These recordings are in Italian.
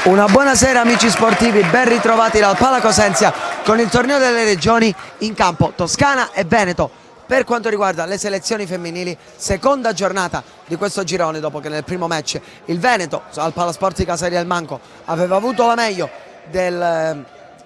Una buonasera amici sportivi, ben ritrovati dal Pala Cosenza con il torneo delle regioni in campo Toscana e Veneto. Per quanto riguarda le selezioni femminili, seconda giornata di questo girone, dopo che nel primo match il Veneto al Palasport di Casari del Manco aveva avuto la meglio della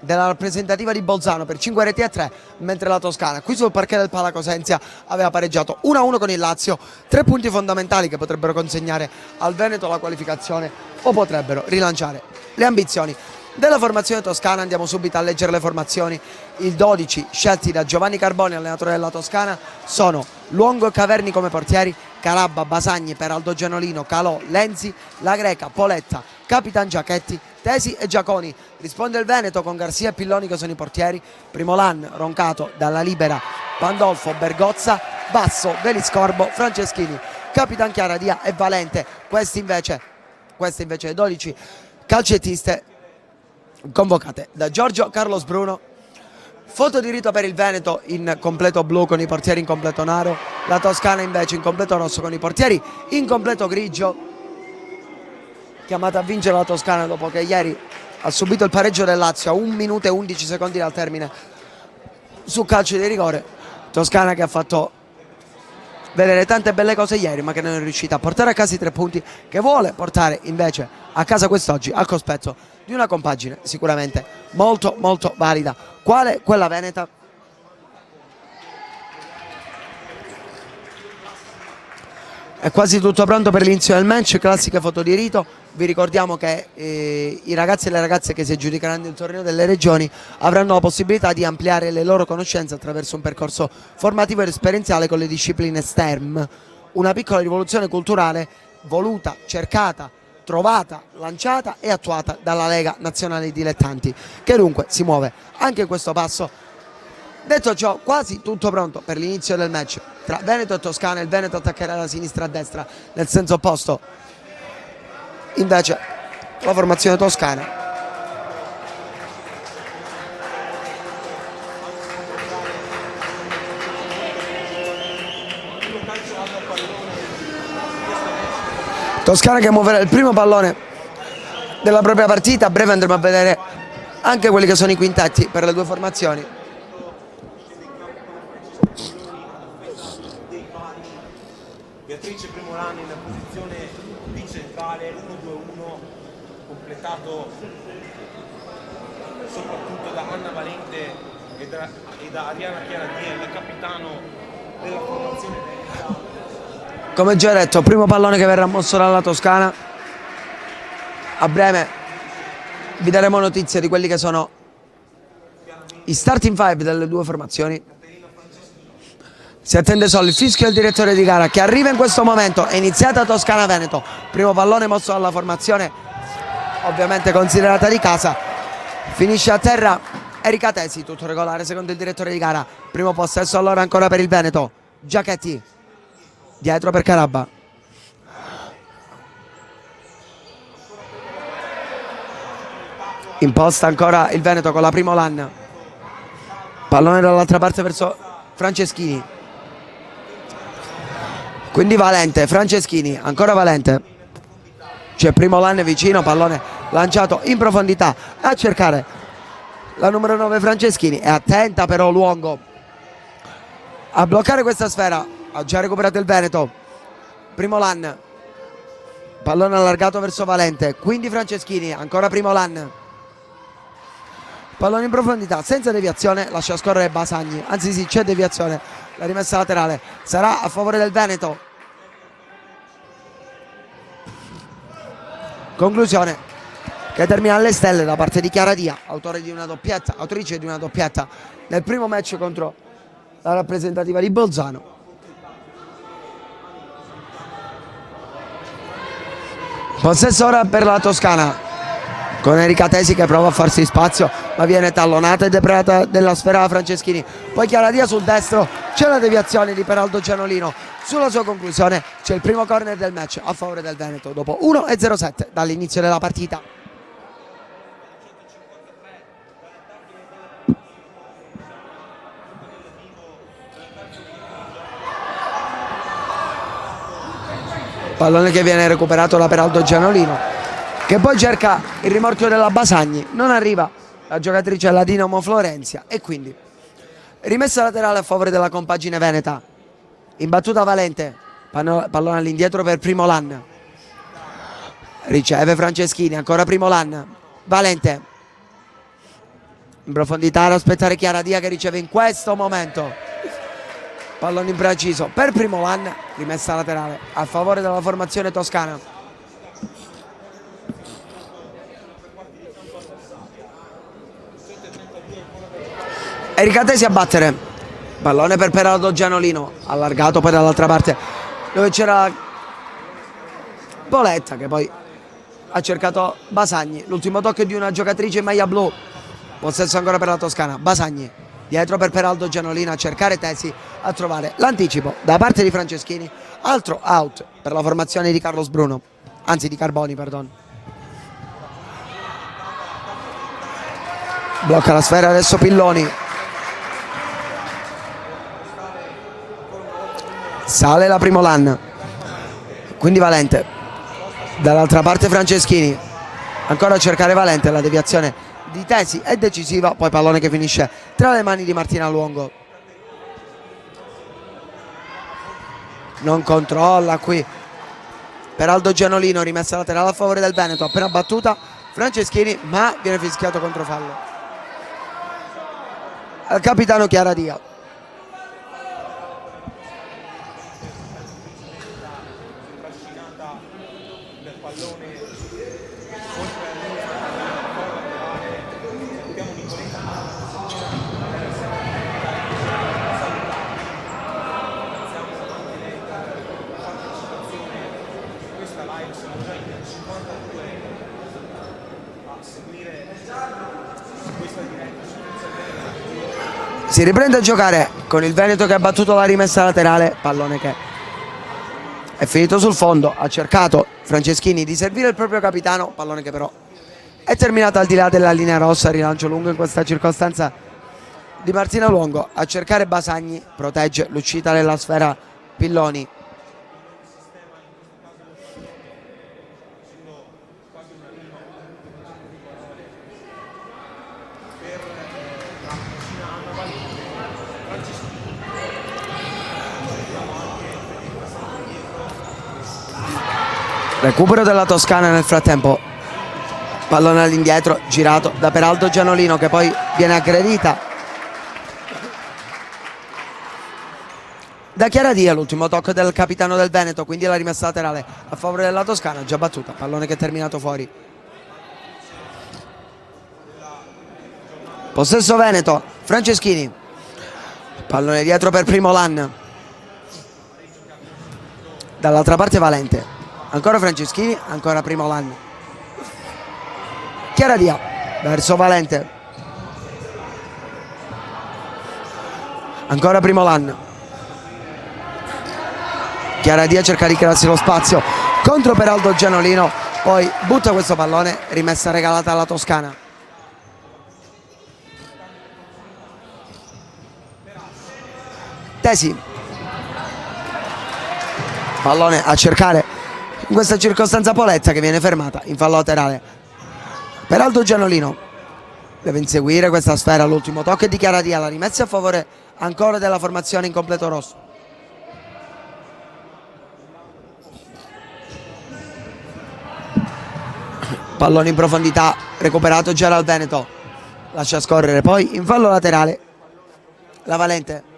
rappresentativa di Bolzano per 5 reti a 3, mentre la Toscana qui sul parquet del Pala Cosenza aveva pareggiato 1-1 con il Lazio. 3 punti fondamentali che potrebbero consegnare al Veneto la qualificazione o potrebbero rilanciare le ambizioni della formazione toscana. Andiamo subito a leggere le formazioni. Il 12 scelti da Giovanni Carboni, allenatore della Toscana, sono Luongo e Caverni come portieri, Carabba, Basagni, Peraldo Genolino, Calò, Lenzi, La Greca, Poletta, Capitan Giachetti, Tesi e Giaconi. Risponde il Veneto con Garcia e Pilloni che sono i portieri, Primolan, Roncato, Dalla Libera, Pandolfo, Bergozza, Basso, Veliscorbo, Franceschini, Capitan Chiaradia e Valente. Queste invece le 12 calcettiste convocate da Giorgio Carlos Bruno. Foto di rito per il Veneto in completo blu con i portieri in completo nero, la Toscana invece in completo rosso con i portieri in completo grigio. Chiamata a vincere la Toscana dopo che ieri ha subito il pareggio del Lazio a 1 minuto e 11 secondi dal termine su calcio di rigore. Toscana che ha fatto vedere tante belle cose ieri, ma che non è riuscita a portare a casa i 3 punti che vuole portare invece a casa quest'oggi al cospetto di una compagine sicuramente molto molto valida, quale quella veneta. È quasi tutto pronto per l'inizio del match, classiche foto di rito. Vi ricordiamo che i ragazzi e le ragazze che si aggiudicheranno il torneo delle regioni avranno la possibilità di ampliare le loro conoscenze attraverso un percorso formativo ed esperienziale con le discipline STEM, una piccola rivoluzione culturale voluta, cercata, trovata, lanciata e attuata dalla Lega Nazionale Dilettanti, che dunque si muove anche in questo passo. Detto ciò, quasi tutto pronto per l'inizio del match tra Veneto e Toscana. Il Veneto attaccherà da sinistra a destra nel senso opposto invece la formazione toscana. Toscana che muoverà il primo pallone della propria partita. A breve andremo a vedere anche quelli che sono i quintetti per le due formazioni. Beatrice Primolani nella posizione di centrale, 1-2-1, completato soprattutto da Anna Valente e da Ariana Chiaradia, il capitano della formazione. Come già detto, primo pallone che verrà mosso dalla Toscana. A breve vi daremo notizie di quelli che sono i starting five delle due formazioni. Si attende solo il fischio del direttore di gara che arriva in questo momento. È iniziata Toscana-Veneto, primo pallone mosso dalla formazione ovviamente considerata di casa. Finisce a terra Erika Tesi, tutto regolare secondo il direttore di gara. Primo possesso allora ancora per il Veneto, Giachetti dietro per Carabba. Imposta ancora il Veneto con la Primolan, pallone dall'altra parte verso Franceschini, quindi Valente, Franceschini, ancora Valente, c'è Primolan vicino, pallone lanciato in profondità a cercare la numero 9 Franceschini. È attenta però Luongo a bloccare questa sfera. Ha già recuperato il Veneto, Primolan, pallone allargato verso Valente, quindi Franceschini, ancora Primolan, pallone in profondità senza deviazione, lascia scorrere Basagni, anzi sì, c'è deviazione, la rimessa laterale sarà a favore del Veneto. Conclusione che termina alle stelle da parte di Chiaradia, autrice di una doppietta nel primo match contro la rappresentativa di Bolzano. Possesso ora per la Toscana con Erika Tesi che prova a farsi spazio ma viene tallonata e depredata della sfera Franceschini. Poi Chiaradia sul destro, c'è la deviazione di Peraldo Gianolino. Sulla sua conclusione c'è il primo corner del match a favore del Veneto dopo 1-0-7 dall'inizio della partita. Pallone che viene recuperato da Peraldo Gianolino che poi cerca il rimorchio della Basagni, non arriva la giocatrice alla Dinamo Florenzia e quindi rimessa laterale a favore della compagine veneta. Imbattuta Valente, pallone all'indietro per Primolan, riceve Franceschini, ancora Primolan, Valente in profondità ad aspettare Chiara Dia che riceve in questo momento, pallone impreciso per Primolan, rimessa laterale a favore della formazione toscana. Erika Tesi a battere, pallone per Peraldo Gianolino, allargato poi dall'altra parte dove c'era Poletta che poi ha cercato Basagni, l'ultimo tocco di una giocatrice in maglia blu, possesso ancora per la Toscana, Basagni dietro per Peraldo Gianolino a cercare Tesi, a trovare l'anticipo da parte di Franceschini, altro out per la formazione di Carlos Bruno, anzi di Carboni, perdon. Blocca la sfera adesso Pilloni, sale la Primolan, quindi Valente, dall'altra parte Franceschini, ancora a cercare Valente, la deviazione di Tesi è decisiva, poi pallone che finisce tra le mani di Martina Luongo, non controlla qui Peraldo Gianolino, rimessa laterale a favore del Veneto, appena battuta Franceschini ma viene fischiato controfallo al capitano Chiara Dia. Si riprende a giocare con il Veneto che ha battuto la rimessa laterale, pallone che è finito sul fondo, ha cercato Franceschini di servire il proprio capitano, pallone che però è terminato al di là della linea rossa, rilancio lungo in questa circostanza di Martina Luongo, a cercare Basagni, protegge l'uscita della sfera Pilloni. Recupero della Toscana nel frattempo, pallone all'indietro girato da Peraldo Gianolino che poi viene aggredita da Chiara Dia, l'ultimo tocco del capitano del Veneto, quindi la rimessa laterale a favore della Toscana, già battuta, pallone che è terminato fuori. Possesso Veneto, Franceschini, pallone dietro per Primolan, dall'altra parte Valente, ancora Franceschini, ancora Primolan, Chiara Dia verso Valente, ancora Primolan, Chiara Dia cerca di crearsi lo spazio contro Peraldo Gianolino, poi butta questo pallone, rimessa regalata alla Toscana. Tesi, pallone a cercare in questa circostanza Poletta che viene fermata in fallo laterale. Peraldo Gianolino deve inseguire questa sfera, l'ultimo tocco di Chiara Dia, la rimessa a favore ancora della formazione in completo rosso. Pallone in profondità recuperato già dal Veneto, lascia scorrere poi in fallo laterale la Valente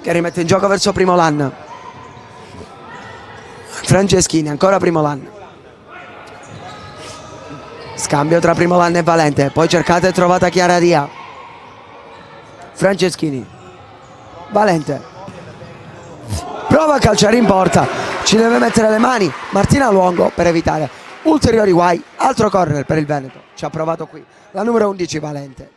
che rimette in gioco verso Primolan, Franceschini, ancora Primolan, scambio tra Primolan e Valente, poi cercata e trovata Chiara Dia, Franceschini, Valente prova a calciare in porta, ci deve mettere le mani Martina Luongo per evitare ulteriori guai, altro corner per il Veneto, ci ha provato qui la numero 11 Valente.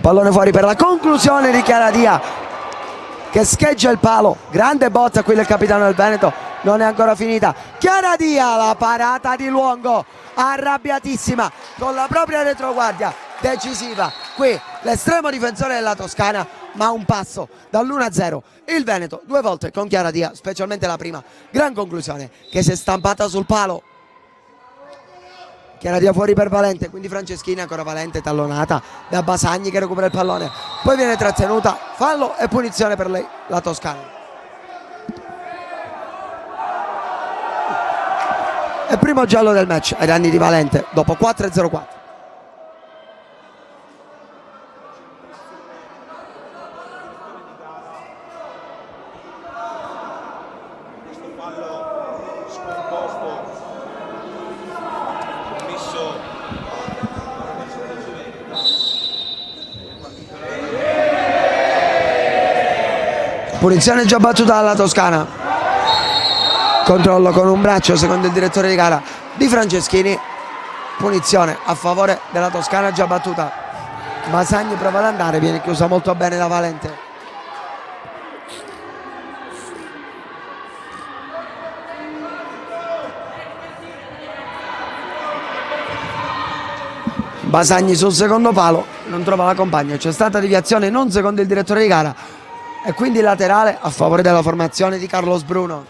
Pallone fuori per la conclusione di Chiara Dia che scheggia il palo, grande botta qui del capitano del Veneto, non è ancora finita. Chiara Dia, la parata di Luongo, arrabbiatissima con la propria retroguardia, decisiva qui l'estremo difensore della Toscana, ma a un passo dall'1-0 il Veneto, 2 volte con Chiara Dia, specialmente la prima, gran conclusione che si è stampata sul palo. Chiara Dia fuori per Valente, quindi Franceschini, ancora Valente tallonata da Basagni che recupera il pallone, poi viene trattenuta, fallo e punizione per lei, la Toscana. È il primo giallo del match ai danni di Valente dopo 4-0-4. Punizione già battuta dalla Toscana, controllo con un braccio secondo il direttore di gara di Franceschini, punizione a favore della Toscana già battuta. Basagni prova ad andare, viene chiusa molto bene da Valente. Basagni sul secondo palo, non trova la compagna, c'è stata deviazione non secondo il direttore di gara e quindi laterale a favore della formazione di Carlos Bruno.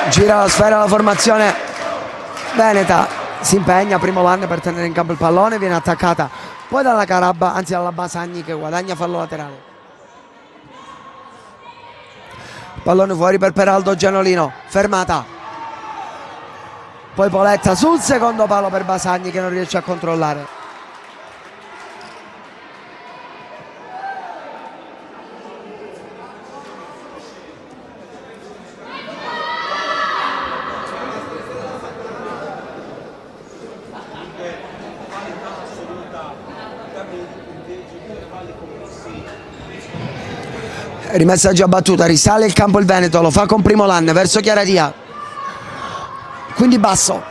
Gira la sfera la formazione veneta, si impegna primo Lanne per tenere in campo il pallone, viene attaccata poi dalla Carabba, anzi dalla Basagni che guadagna fallo laterale. Pallone fuori per Peraldo Gianolino, fermata. Poi Poletta sul secondo palo per Basagni che non riesce a controllare. Rimessa già battuta, risale il campo il Veneto, lo fa con Primo Lanne verso Chiara Dia, quindi Basso,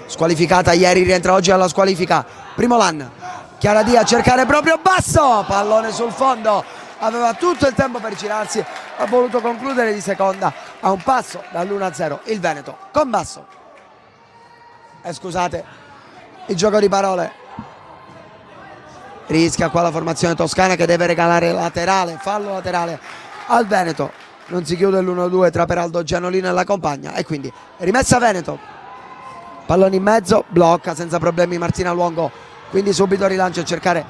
squalificata ieri, rientra oggi alla squalifica. Primo Lanne, Chiara Dia a cercare proprio Basso, pallone sul fondo, aveva tutto il tempo per girarsi, ha voluto concludere di seconda, a un passo dall'1-0 il Veneto con Basso. Scusate il gioco di parole, rischia qua la formazione toscana che deve regalare laterale, fallo laterale al Veneto, non si chiude l'1-2 tra Peraldo Gianolino e la compagna e quindi rimessa Veneto, pallone in mezzo, blocca senza problemi Martina Luongo, quindi subito rilancio a cercare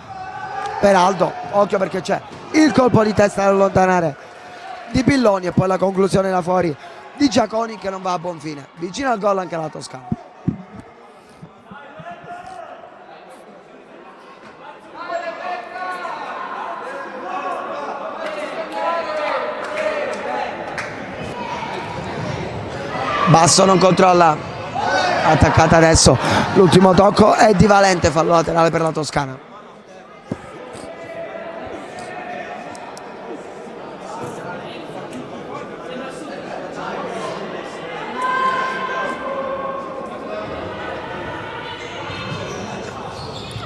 Peraldo, occhio perché c'è il colpo di testa da allontanare di Pilloni e poi la conclusione da fuori di Giaconi che non va a buon fine, vicino al gol anche la Toscana. Basso non controlla, attaccata adesso, l'ultimo tocco è di Valente, fallo laterale per la Toscana.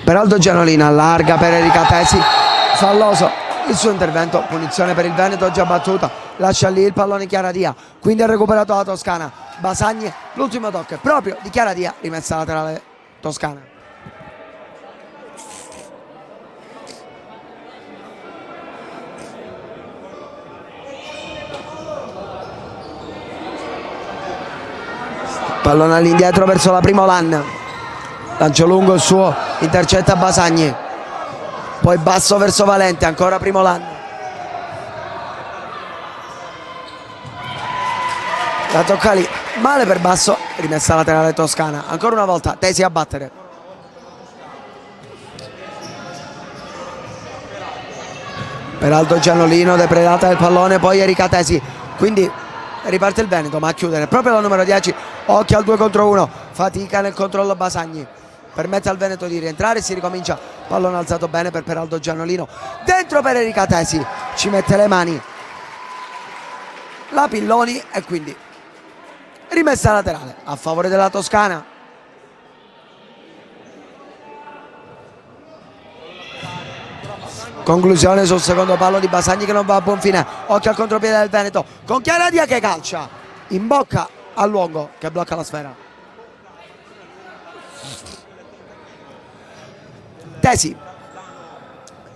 Peraldo Gianolina allarga per Erika Tesi, falloso il suo intervento, punizione per il Veneto già battuta, lascia lì il pallone Chiara Dia, quindi ha recuperato la Toscana. Basagni, l'ultimo tocco è proprio di Chiara Dia, rimessa laterale Toscana. Pallone all'indietro verso la Primo Lanne, lancio lungo il suo, intercetta Basagni, poi Basso verso Valente, ancora Primo Lanne. La tocca lì, male per Basso, rimessa laterale Toscana, ancora una volta Tesi a battere. Peraldo Gianolino, depredata del pallone, poi Erika Tesi, quindi riparte il Veneto, ma a chiudere proprio la numero 10, occhio al 2 contro 1, fatica nel controllo Basagni, permette al Veneto di rientrare, si ricomincia, pallone alzato bene per Peraldo Gianolino, dentro per Erika Tesi, ci mette le mani la Pilloni e quindi rimessa laterale a favore della Toscana. Conclusione sul secondo palo di Basagni che non va a buon fine. Occhio al contropiede del Veneto con Chiaradia che calcia in bocca a Luongo che blocca la sfera. Tesi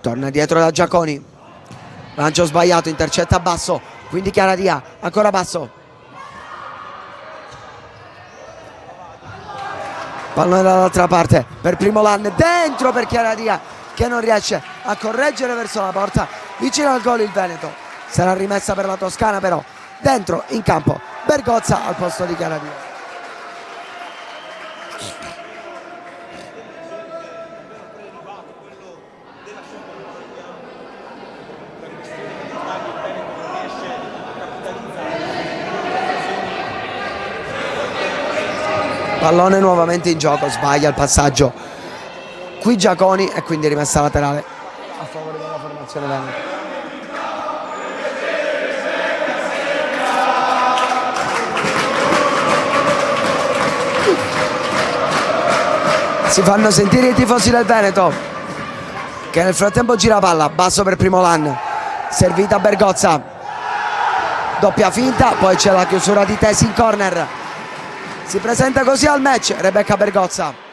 torna dietro da Giaconi, lancio sbagliato, intercetta Basso, quindi Chiaradia, ancora Basso, pallone dall'altra parte per Primolan, dentro per Chiaradia che non riesce a correggere verso la porta, vicino al gol il Veneto. Sarà rimessa per la Toscana, però dentro in campo Bergozza al posto di Chiaradia. Pallone nuovamente in gioco, sbaglia il passaggio qui Giaconi e quindi rimessa laterale a favore della formazione Veneto. Si fanno sentire i tifosi del Veneto che nel frattempo gira palla, Basso per Primolan, servita a Bergozza, doppia finta, poi c'è la chiusura di Tesi in corner. Si presenta così al match Rebecca Bergozza.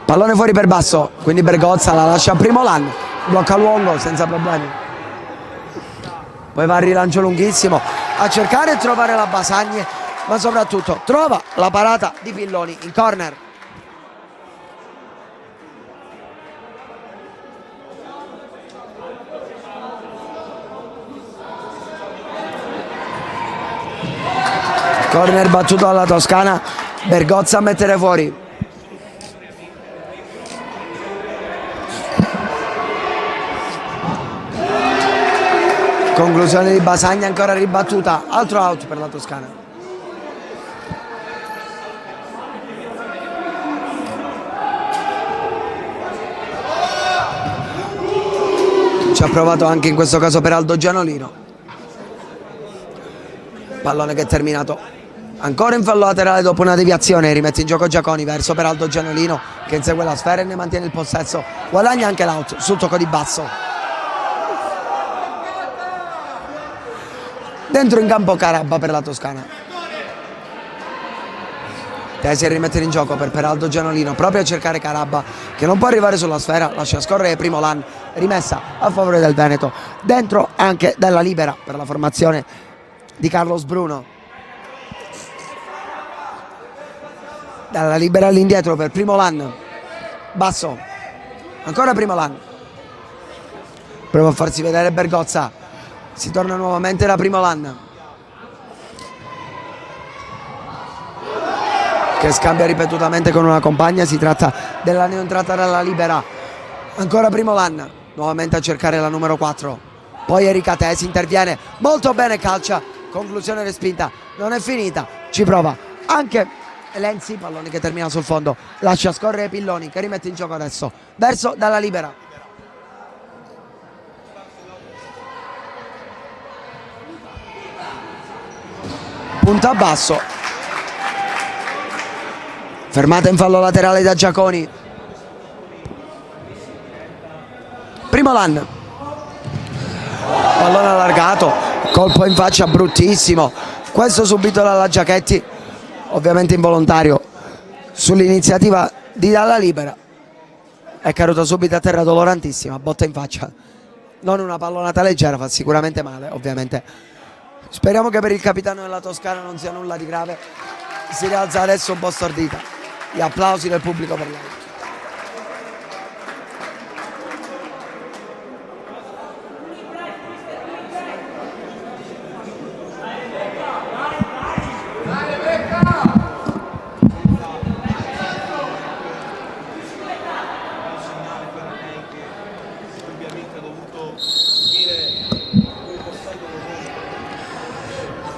Pallone fuori per Basso, quindi Bergozza la lascia a Primolan, blocca Luongo senza problemi. Poi va al rilancio lunghissimo a cercare e trovare la Basagni, ma soprattutto trova la parata di Pilloni in corner. Corner battuto dalla Toscana, Bergozza a mettere fuori. Conclusione di Basagni ancora ribattuta, altro out per la Toscana. Ci ha provato anche in questo caso per Aldo Gianolino. Pallone che è terminato ancora in fallo laterale dopo una deviazione, rimette in gioco Giaconi verso per Aldo Gianolino che insegue la sfera e ne mantiene il possesso, guadagna anche l'out sul tocco di Basso. Dentro in campo Carabba per la Toscana. Tesi a rimettere in gioco per Aldo Gianolino, proprio a cercare Carabba che non può arrivare sulla sfera, lascia scorrere Primolan, rimessa a favore del Veneto, dentro anche dalla libera per la formazione di Carlos Bruno. Dalla libera all'indietro per Primolan, Basso, ancora Primolan, prova a farsi vedere Bergozza, si torna nuovamente da Primolan che scambia ripetutamente con una compagna, si tratta della neoentrata dalla libera, ancora Primolan, nuovamente a cercare la numero 4, poi Erika Tesi interviene molto bene, calcia, conclusione respinta, non è finita, ci prova anche Lenzi, pallone che termina sul fondo, lascia scorrere Pilloni che rimette in gioco adesso verso dalla libera. Punta a Basso, fermata in fallo laterale da Giaconi. Primolan, pallone allargato, colpo in faccia bruttissimo, questo subito dalla Giachetti, ovviamente involontario sull'iniziativa di Dalla Libera, è caduto subito a terra dolorantissima, botta in faccia, non una pallonata leggera, fa sicuramente male ovviamente. Speriamo che per il capitano della Toscana non sia nulla di grave, si rialza adesso un po' stordita, gli applausi del pubblico per lei.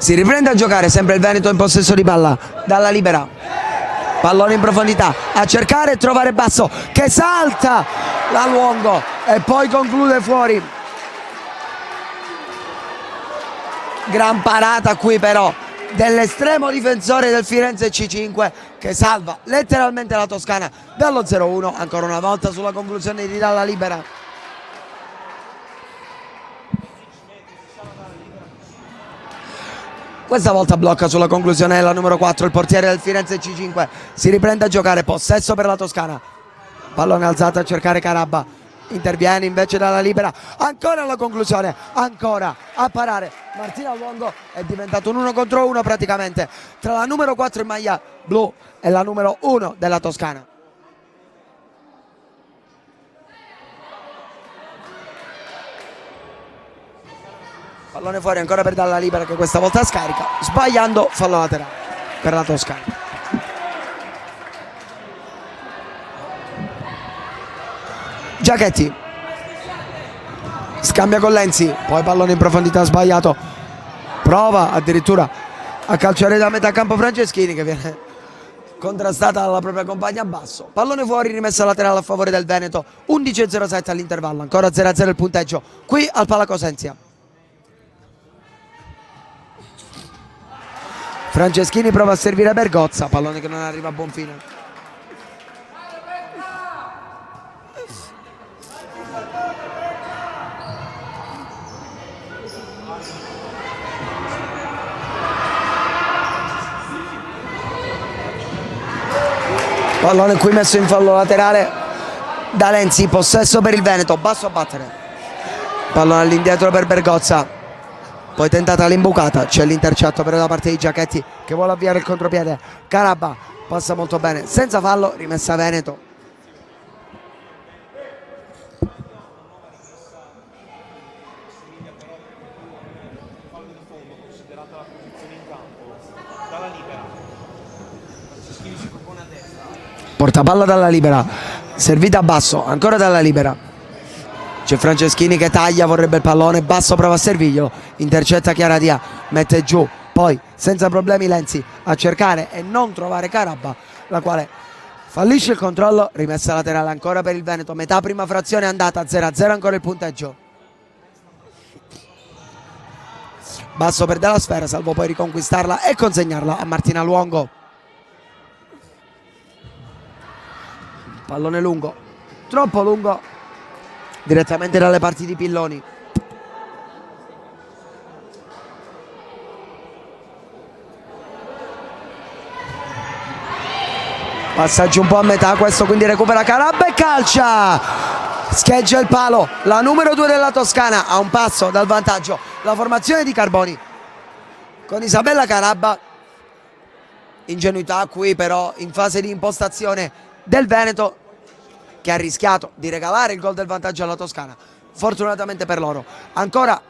Si riprende a giocare, sempre il Veneto in possesso di palla, Dalla Libera, pallone in profondità, a cercare e trovare Basso che salta la Luongo e poi conclude fuori. Gran parata qui però dell'estremo difensore del Firenze C5 che salva letteralmente la Toscana dallo 0-1 ancora una volta sulla conclusione di Dalla Libera. Questa volta blocca sulla conclusione la numero 4 il portiere del Firenze C5, si riprende a giocare, possesso per la Toscana, pallone alzato a cercare Carabba, interviene invece Dalla Libera, ancora alla conclusione, ancora a parare Martina Luongo. È diventato un 1 contro 1 praticamente tra la numero 4 in maglia blu e la numero 1 della Toscana. Pallone fuori ancora per Dalla Libera che questa volta scarica, sbagliando fallo laterale per la Toscana. Giachetti scambia con Lenzi, poi pallone in profondità sbagliato, prova addirittura a calciare da metà campo Franceschini che viene contrastata dalla propria compagna basso. Pallone fuori, rimessa laterale a favore del Veneto, 11:07 all'intervallo, ancora 0-0 il punteggio qui al Pala Cosenza. Franceschini prova a servire Bergozza, pallone che non arriva a buon fine. Pallone qui messo in fallo laterale da Lenzi, possesso per il Veneto, basso a battere. Pallone all'indietro per Bergozza. Poi tentata l'imbucata, c'è l'intercetto però da parte di Giachetti che vuole avviare il contropiede. Carabba passa molto bene, senza fallo, rimessa Veneto. Porta palla Dalla Libera, servita a basso, ancora Dalla Libera. C'è Franceschini che taglia, vorrebbe il pallone, basso prova a servirglielo, intercetta Chiara Dia, mette giù, poi senza problemi Lenzi a cercare e non trovare Carabba, la quale fallisce il controllo, rimessa laterale ancora per il Veneto, metà prima frazione andata, 0-0 ancora il punteggio. Basso perde la sfera, salvo poi riconquistarla e consegnarla a Martina Luongo. Pallone lungo, troppo lungo, direttamente dalle parti di Pilloni. Passaggio un po' a metà questo, quindi recupera Carabba e calcia, scheggia il palo la numero 2 della Toscana a un passo dal vantaggio. La formazione di Carboni con Isabella Carabba, ingenuità qui però in fase di impostazione del Veneto che ha rischiato di regalare il gol del vantaggio alla Toscana, fortunatamente per loro. Ancora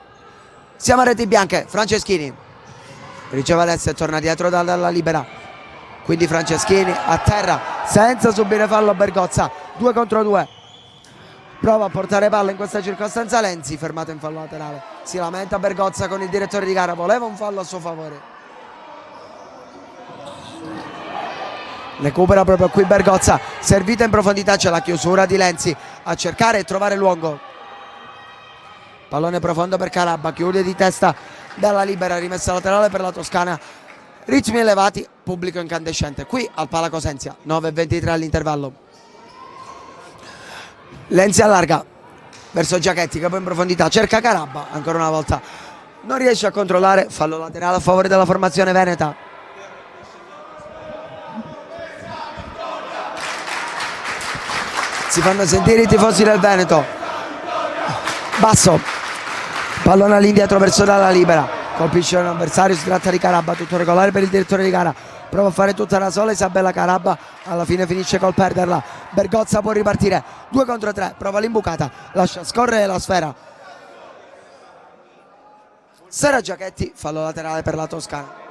siamo a reti bianche, Franceschini riceve adesso e torna dietro Dalla Libera, quindi Franceschini a terra senza subire fallo. Bergozza 2 contro 2, prova a portare palla in questa circostanza Lenzi, fermato in fallo laterale, si lamenta Bergozza con il direttore di gara, voleva un fallo a suo favore. Recupera proprio qui Bergozza, servita in profondità, c'è la chiusura di Lenzi a cercare e trovare Luongo. Pallone profondo per Carabba, chiude di testa Dalla Libera, rimessa laterale per la Toscana. Ritmi elevati, pubblico incandescente qui al Pala Cosenza, 9:23 all'intervallo. Lenzi allarga verso Giachetti che poi in profondità cerca Carabba, ancora una volta non riesce a controllare, fallo laterale a favore della formazione veneta. Si fanno sentire i tifosi del Veneto. Basso, pallone all'indietro verso Dalla Libera, colpisce l'avversario, si tratta di Carabba, tutto regolare per il direttore di gara, prova a fare tutta da sola Isabella Carabba, alla fine finisce col perderla. Bergozza può ripartire, 2 contro 3, prova l'imbucata, lascia scorrere la sfera. Sera Giachetti, fallo laterale per la Toscana.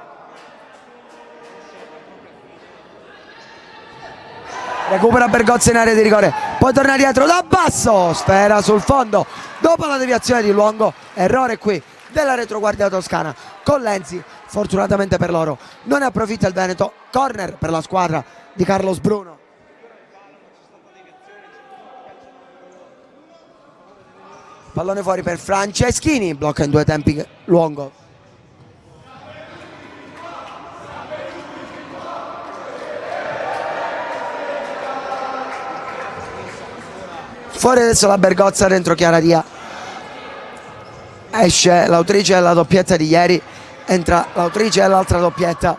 Recupera Bergozza in area di rigore, poi torna dietro da basso, sfera sul fondo dopo la deviazione di Luongo, errore qui della retroguardia toscana con Lenzi, fortunatamente per loro non ne approfitta il Veneto. Corner per la squadra di Carlos Bruno. Pallone fuori per Franceschini, blocca in 2 tempi Luongo. Fuori adesso la Bergozza, dentro Chiara Dia. Esce l'autrice della doppietta di ieri, entra l'autrice dell'altra doppietta,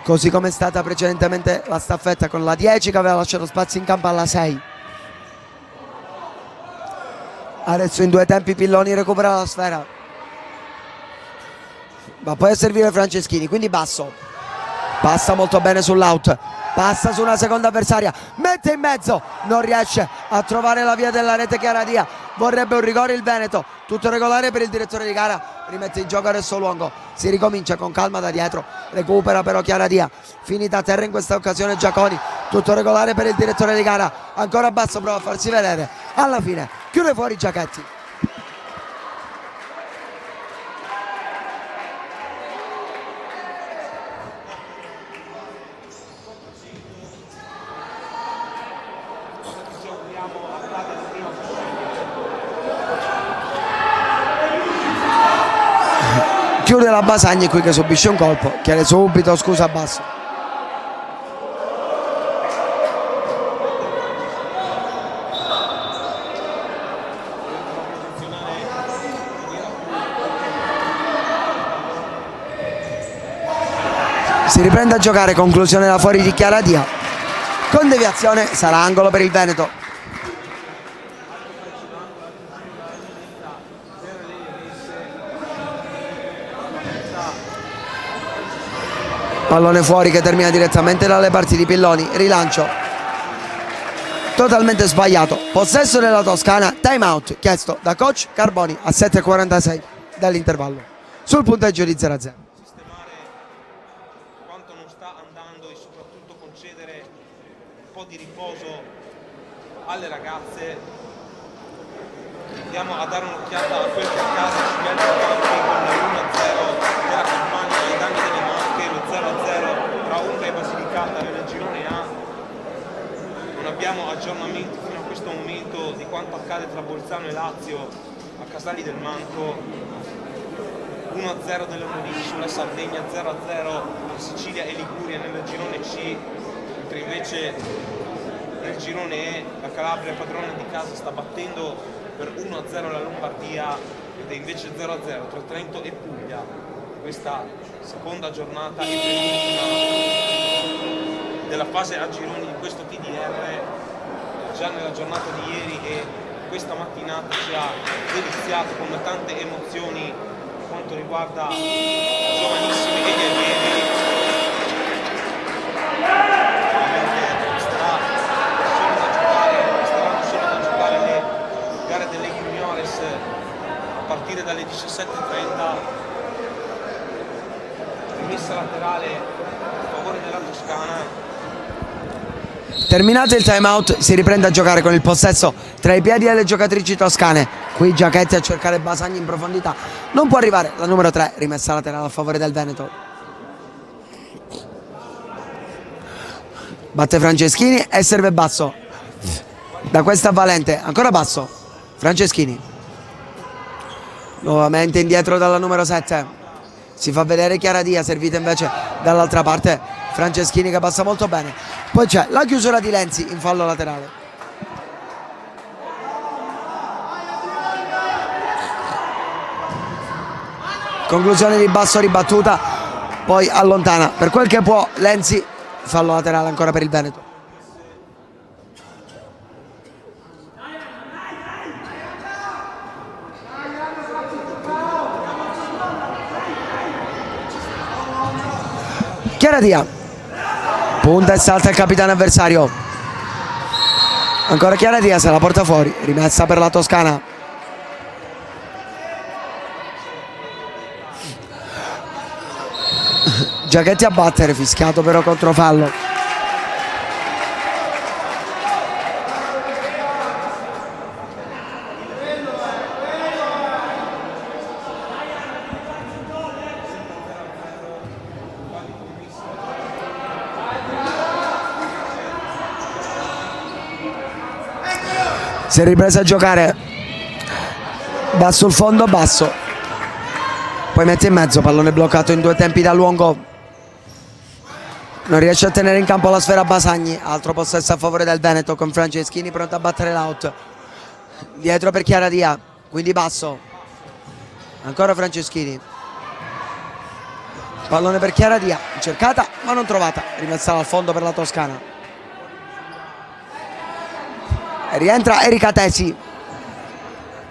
così come è stata precedentemente la staffetta con la 10 che aveva lasciato spazio in campo alla 6. Adesso in 2 tempi Pilloni recupera la sfera, va poi a servire Franceschini, quindi Basso passa molto bene sull'out, passa su una seconda avversaria, mette in mezzo, non riesce a trovare la via della rete Chiara Dia, vorrebbe un rigore il Veneto, tutto regolare per il direttore di gara, rimette in gioco adesso Luongo, si ricomincia con calma da dietro, recupera però Chiara Dia, finita a terra in questa occasione Giaconi, tutto regolare per il direttore di gara, ancora Basso prova a farsi vedere, alla fine chiude fuori Giachetti. Chiude la Basagni qui che subisce un colpo, chiede subito scusa a Basso. Si riprende a giocare, conclusione da fuori di Chiara Dia, con deviazione sarà angolo per il Veneto. Pallone fuori che termina direttamente dalle parti di Pilloni, rilancio totalmente sbagliato, possesso della Toscana, time out chiesto da coach Carboni a 7:46 dall'intervallo sul punteggio di 0-0. Sistemare quanto non sta andando e soprattutto concedere un po' di riposo alle ragazze. Andiamo a dare un'occhiata a quel che accade sugli altri campi con l'1-0 della campagna ai danni delle Marche, lo 0-0 tra Umbria e Basilicata nel girone A. Non abbiamo aggiornamenti fino a questo momento di quanto accade tra Bolzano e Lazio a Casali del Manco. 1-0 delle Molise sulla Sardegna, 0-0 Sicilia e Liguria nel girone C, mentre invece nel girone E la Calabria, padrona di casa, sta battendo per 1-0 la Lombardia ed è invece 0-0 tra Trento e Puglia. Questa seconda giornata e penultima della fase a gironi di questo TDR, già nella giornata di ieri e questa mattinata ci ha deliziato con tante emozioni per quanto riguarda giovanissimi e gli allievi. Staranno solo da giocare le gare delle juniores a partire dalle 17:30. Rimessa laterale a favore della Toscana. Terminato il time out si riprende a giocare con il possesso tra i piedi delle giocatrici toscane, qui Giachetti a cercare Basagni in profondità, non può arrivare la numero 3, rimessa laterale a favore del Veneto. Batte Franceschini e serve Basso, da questa Valente, ancora Basso, Franceschini nuovamente indietro dalla numero 7, si fa vedere Chiara Dia, servita invece dall'altra parte Franceschini che passa molto bene, poi c'è la chiusura di Lenzi in fallo laterale. Conclusione di Basso ribattuta, poi allontana per quel che può Lenzi, fallo laterale ancora per il Veneto. Chiara Dia, punta e salta il capitano avversario, ancora Chiara Dia, se la porta fuori, rimessa per la Toscana. Giachetti a battere, fischiato però contro fallo. Si è ripresa a giocare Va sul fondo basso, poi mette in mezzo, pallone bloccato in due tempi da Luongo, non riesce a tenere in campo la sfera Basagni, altro possesso a favore del Veneto con Franceschini pronto a battere l'out, dietro per Chiara Dia, quindi basso, ancora Franceschini, pallone per Chiara Dia, cercata ma non trovata, rimessa al fondo per la Toscana, rientra Erika Tesi,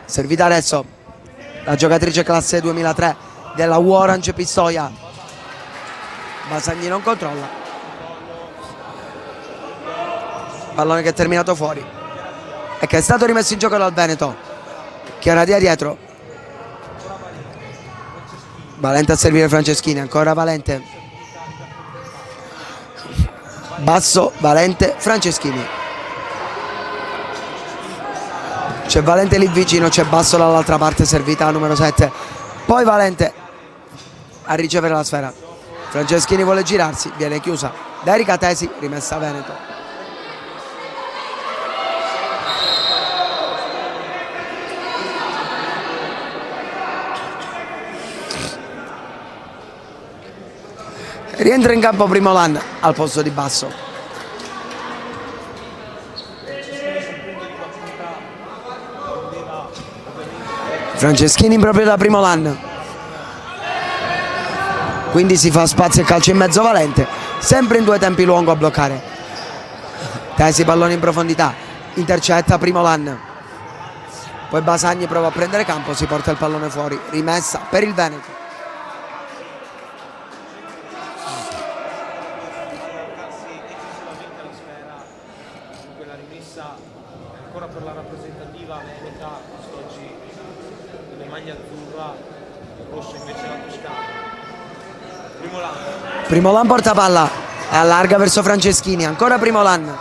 servita adesso la giocatrice classe 2003 della Orange Pistoia, Basagni non controlla, pallone che è terminato fuori e che è stato rimesso in gioco dal Veneto. Chiara Dia dietro, Valente a servire Franceschini, ancora Valente, basso, Valente, Franceschini, c'è Valente lì vicino, c'è basso dall'altra parte, servita a numero 7, poi Valente a ricevere la sfera, Franceschini vuole girarsi, viene chiusa da Erika Tesi, rimessa a Veneto. Rientra in campo Primolan al posto di basso. Franceschini in proprio da Primolan. Quindi si fa spazio e calcio in mezzo Valente. Sempre in due tempi Luongo a bloccare. Tesi pallone in profondità. Intercetta Primolan. Poi Basagni prova a prendere campo, si porta il pallone fuori. Rimessa per il Veneto. Ancora per la rappresentativa veneta, quest'oggi le maglie azzurra, rosso invece la Toscana. Primolan porta palla, allarga verso Franceschini, ancora Primolan.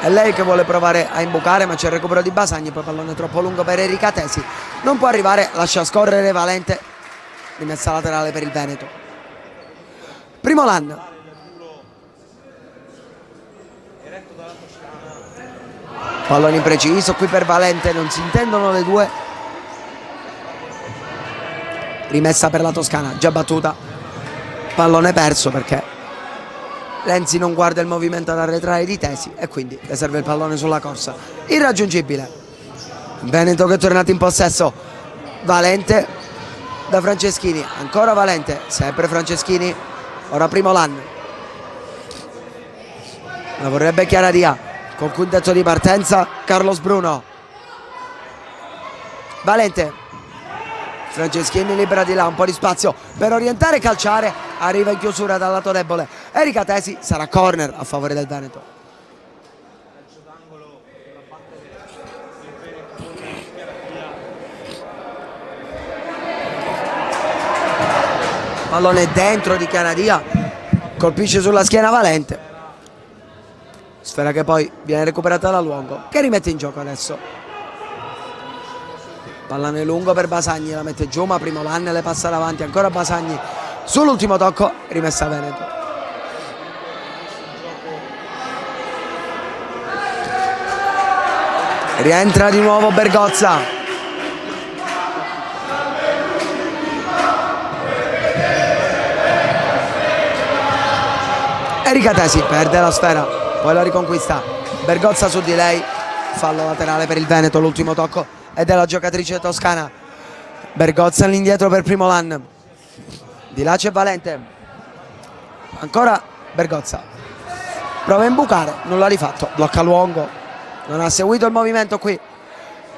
È lei che vuole provare a imbucare, ma c'è il recupero di Basagni, poi pallone troppo lungo per Erika Tesi. Non può arrivare, lascia scorrere Valente, rimessa laterale per il Veneto. Primolan. Pallone impreciso qui per Valente, non si intendono le due. Rimessa per la Toscana, già battuta. Pallone perso perché Lenzi non guarda il movimento ad arretrare di Tesi e quindi le serve il pallone sulla corsa. Irraggiungibile. Veneto che è tornato in possesso. Valente da Franceschini, ancora Valente, sempre Franceschini, ora Primolan. La vorrebbe Chiara Dia. Col quintetto di partenza Carlos Bruno. Valente, Franceschini libera di là, un po' di spazio per orientare e calciare, arriva in chiusura dal lato debole Erika Tesi, sarà corner a favore del Veneto. Pallone dentro di Chiara Dia, colpisce sulla schiena Valente, sfera che poi viene recuperata da Luongo che rimette in gioco adesso. Pallone lungo per Basagni, la mette giù ma Primolan le passa davanti, ancora Basagni sull'ultimo tocco, rimessa Veneto. Rientra di nuovo Bergozza. Erika Tesi perde la sfera, poi la riconquista Bergozza su di lei, fallo laterale per il Veneto, l'ultimo tocco è della giocatrice toscana. Bergozza all'indietro per Primolan, di là c'è Valente, ancora Bergozza, prova a imbucare, nulla di fatto, blocca Luongo, non ha seguito il movimento qui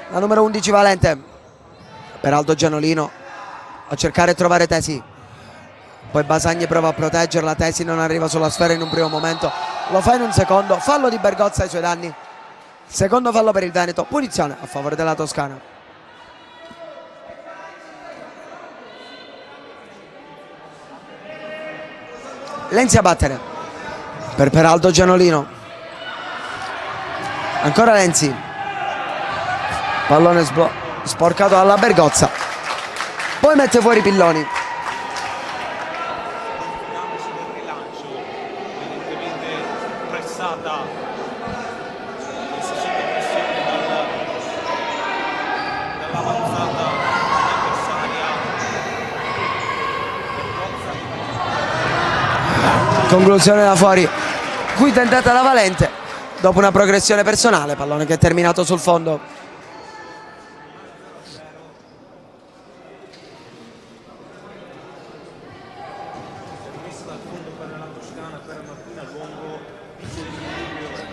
la numero 11 Valente, per Aldo Gianolino a cercare e trovare Tesi, poi Basagni prova a proteggerla, Tesi non arriva sulla sfera in un primo momento, lo fa in un secondo, fallo di Bergozza ai suoi danni, secondo fallo per il Veneto, punizione a favore della Toscana. Lenzi a battere per Peraldo Gianolino, ancora Lenzi, pallone sporcato alla Bergozza, poi mette fuori Pilloni. Conclusione da fuori, qui tentata da Valente dopo una progressione personale, pallone che è terminato sul fondo.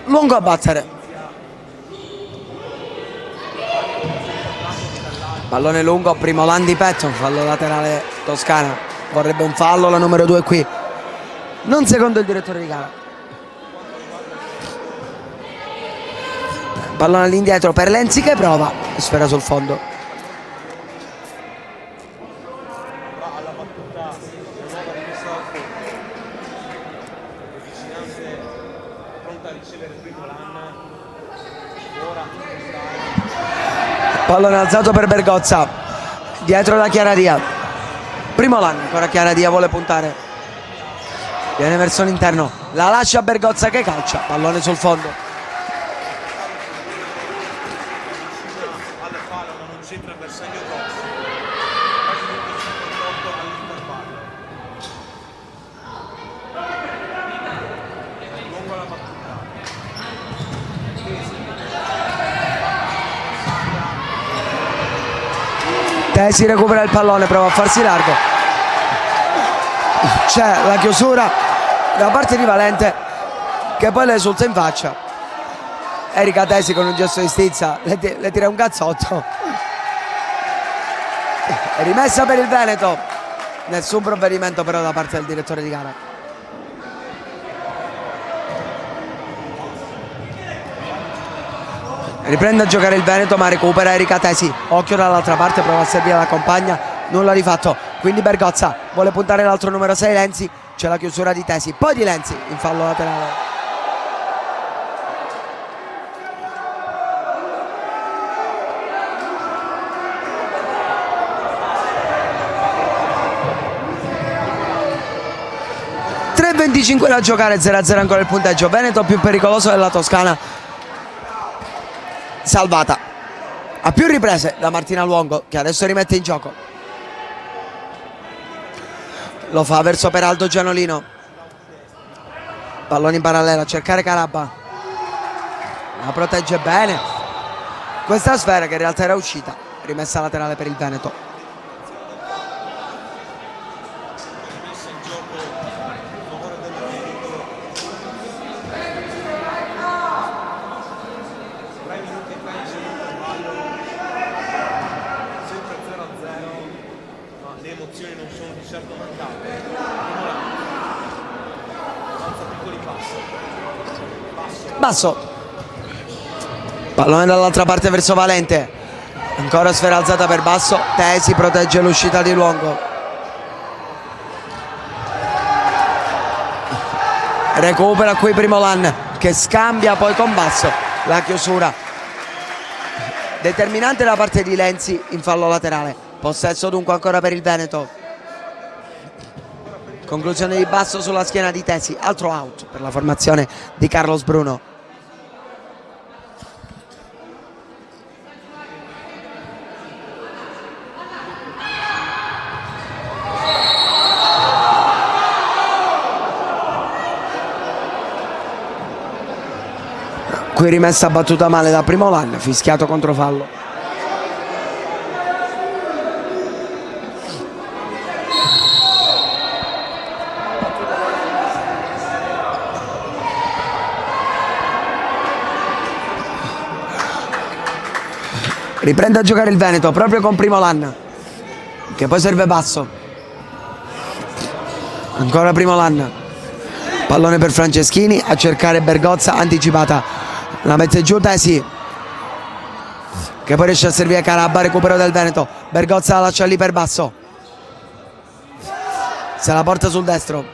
Lungo a battere, pallone lungo, primo Landi petto, fallo laterale Toscana, vorrebbe un fallo la numero 2 qui, non secondo il direttore di gara. Pallone all'indietro per Lenzi che prova, sfera sul fondo. Pallone alzato per Bergozza, dietro da Chiaradia, primo Lan, ancora Chiaradia vuole puntare, viene verso l'interno, la lascia Bergozza che calcia, pallone sul fondo. Tesi recupera il pallone, prova a farsi largo, c'è la chiusura da parte di Valente che poi le esulta in faccia. Erika Tesi con un gesto di stizza le tira un cazzotto. Rimessa per il Veneto, nessun provvedimento però da parte del direttore di gara. Riprende a giocare il Veneto ma recupera Erika Tesi, occhio dall'altra parte, prova a servire la compagna, nulla di fatto, quindi Bergozza vuole puntare l'altro numero 6 Lenzi, c'è la chiusura di Tesi, poi di Lenzi in fallo laterale. .25 da giocare, 0-0 ancora il punteggio, Veneto più pericoloso della Toscana, salvata a più riprese da Martina Luongo che adesso rimette in gioco, lo fa verso Peraldo Gianolino, pallone in parallelo a cercare Carabba, la protegge bene questa sfera che in realtà era uscita, rimessa laterale per il Veneto. Basso, pallone dall'altra parte verso Valente, ancora sfera alzata per Basso, Tesi protegge l'uscita di Luongo, recupera qui primo Lan che scambia poi con Basso, la chiusura determinante da parte di Lenzi in fallo laterale, possesso dunque ancora per il Veneto, conclusione di Basso sulla schiena di Tesi, altro out per la formazione di Carlos Bruno. Qui rimessa battuta male da primo Lan, fischiato contro fallo. Riprende a giocare il Veneto proprio con primo Lan che poi serve Basso, ancora primo Lan, pallone per Franceschini a cercare Bergozza, anticipata, la mette giù Tesi che poi riesce a servire Carabba, recupero del Veneto, Bergozza la lascia lì per Basso, se la porta sul destro,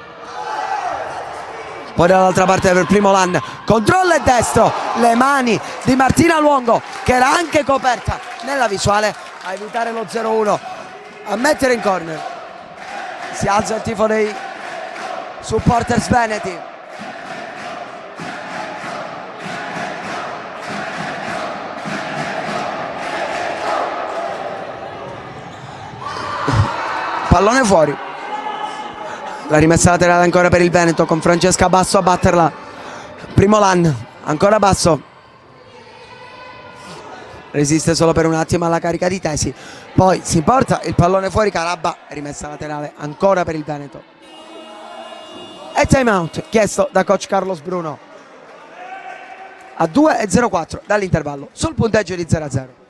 poi dall'altra parte per primo Lan, controlla il destro, le mani di Martina Luongo che era anche coperta nella visuale a evitare lo 0-1, a mettere in corner, si alza il tifo dei supporters veneti. Pallone fuori, La rimessa laterale ancora per il Veneto con Francesca Basso a batterla. Primolan, ancora Basso. Resiste solo per un attimo alla carica di Tesi. Poi si porta il pallone fuori, Carabba, rimessa laterale ancora per il Veneto. E time out chiesto da coach Carlos Bruno. A 2:04 dall'intervallo sul punteggio di 0-0.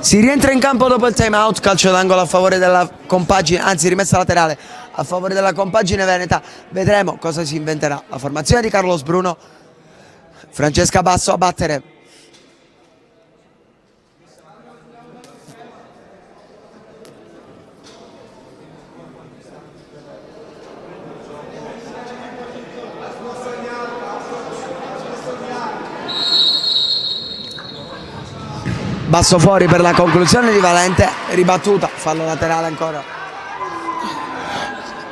Si rientra in campo dopo il time out, calcio d'angolo a favore della compagine, anzi rimessa laterale a favore della compagine veneta. Vedremo cosa si inventerà la formazione di Carlos Bruno. Francesca Basso a battere. Basso fuori per la conclusione di Valente, ribattuta, fallo laterale ancora.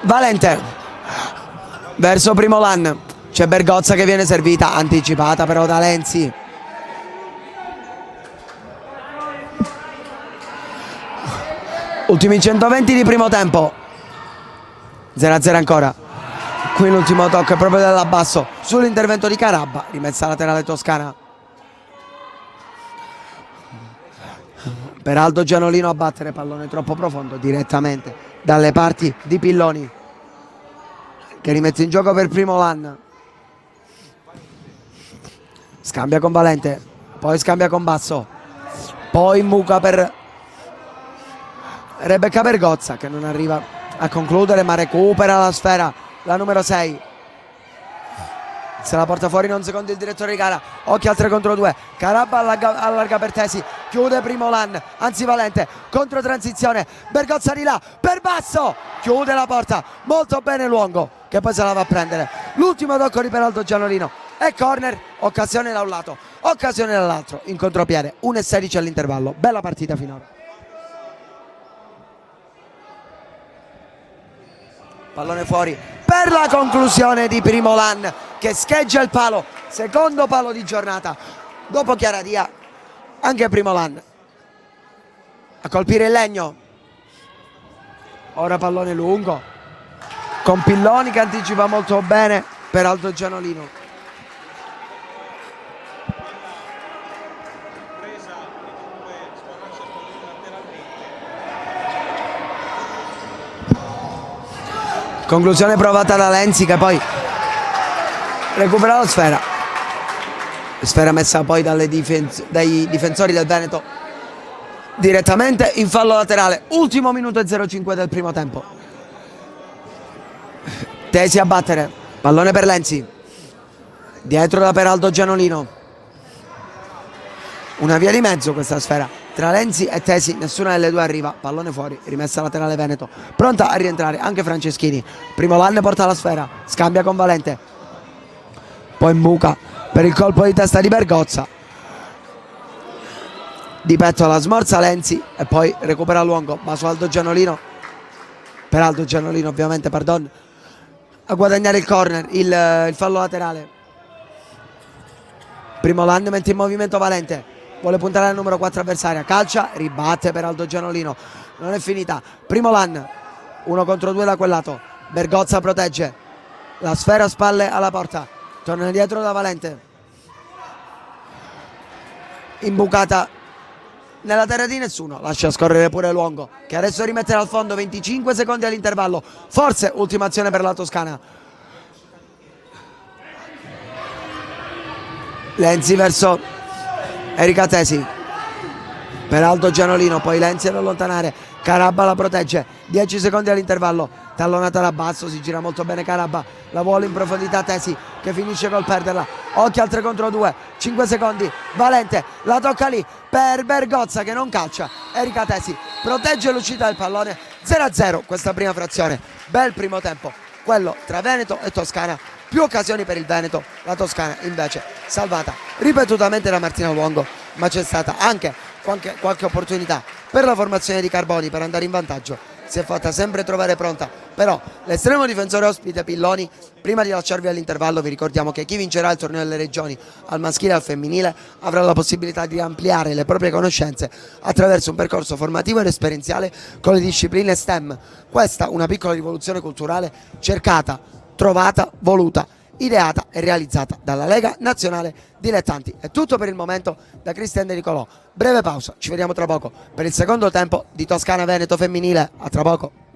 Valente verso Primolan, c'è Bergozza che viene servita, anticipata però da Lenzi. Ultimi 120 di primo tempo, 0-0 ancora. Qui l'ultimo tocco è proprio della Basso sull'intervento di Carabba, rimessa laterale toscana. Per Aldo Gianolino a battere, pallone troppo profondo direttamente dalle parti di Pilloni, che rimette in gioco per Primolan. Scambia con Valente, poi scambia con Basso, poi Muca per Rebecca Bergozza che non arriva a concludere ma recupera la sfera, la numero 6. Se la porta fuori non secondo il direttore di gara. Occhio al 3 contro 2. Carabba allarga per Tesi, chiude Primolan, anzi Valente, contro transizione, Bergozza di là per Basso, chiude la porta molto bene Luongo che poi se la va a prendere. L'ultimo tocco di Peraldo Gianolino e corner, occasione da un lato, occasione dall'altro, in contropiede. 1:16 all'intervallo, bella partita finora. Pallone fuori per la conclusione di Primolan che scheggia il palo, secondo palo di giornata. Dopo Chiaradia anche Primolan a colpire il legno. Ora pallone lungo con Pilloni che anticipa molto bene per Aldo Gianolino. Conclusione provata da Lenzi che poi recupera la sfera. Sfera messa poi dai difensori del Veneto direttamente in fallo laterale. Ultimo minuto e 05 del primo tempo. Tesi a battere. Pallone per Lenzi. Dietro da Peraldo Gianolino. Una via di mezzo questa sfera. Tra Lenzi e Tesi nessuna delle due arriva, pallone fuori, rimessa laterale Veneto, pronta a rientrare anche Franceschini. Primolan porta la sfera, scambia con Valente, poi Muca per il colpo di testa di Bergozza, di petto alla smorza Lenzi e poi recupera Luongo, ma su Aldo Gianolino, per Aldo Gianolino ovviamente, pardon, a guadagnare il corner, il fallo laterale. Primolan mette in movimento Valente, vuole puntare al numero 4 avversaria, calcia, ribatte per Aldo Gianolino, non è finita. Primolan 1 contro 2 da quel lato, Bergozza protegge la sfera a spalle alla porta, torna dietro da Valente, imbucata nella terra di nessuno, lascia scorrere pure Luongo che adesso rimetterà al fondo. 25 secondi all'intervallo, forse ultima azione per la Toscana. Lenzi verso Erika Tesi per Aldo Gianolino, poi Lenzi ad allontanare, Carabba la protegge, 10 secondi all'intervallo, tallonata da basso, si gira molto bene Carabba, la vuole in profondità Tesi che finisce col perderla, occhio al 3 contro 2, 5 secondi, Valente la tocca lì per Bergozza che non calcia, Erika Tesi protegge l'uscita del pallone. 0-0 questa prima frazione, bel primo tempo quello tra Veneto e Toscana, più occasioni per il Veneto, la Toscana invece salvata ripetutamente da Martina Luongo, ma c'è stata anche qualche opportunità per la formazione di Carboni per andare in vantaggio, si è fatta sempre trovare pronta, però l'estremo difensore ospite Pilloni, prima di lasciarvi all'intervallo vi ricordiamo che chi vincerà il torneo delle regioni al maschile e al femminile avrà la possibilità di ampliare le proprie conoscenze attraverso un percorso formativo ed esperienziale con le discipline STEM. Questa una piccola rivoluzione culturale cercata, trovata, voluta, ideata e realizzata dalla Lega Nazionale Dilettanti. È tutto per il momento da Cristian De Nicolò. Breve pausa, ci vediamo tra poco per il secondo tempo di Toscana Veneto femminile. A tra poco.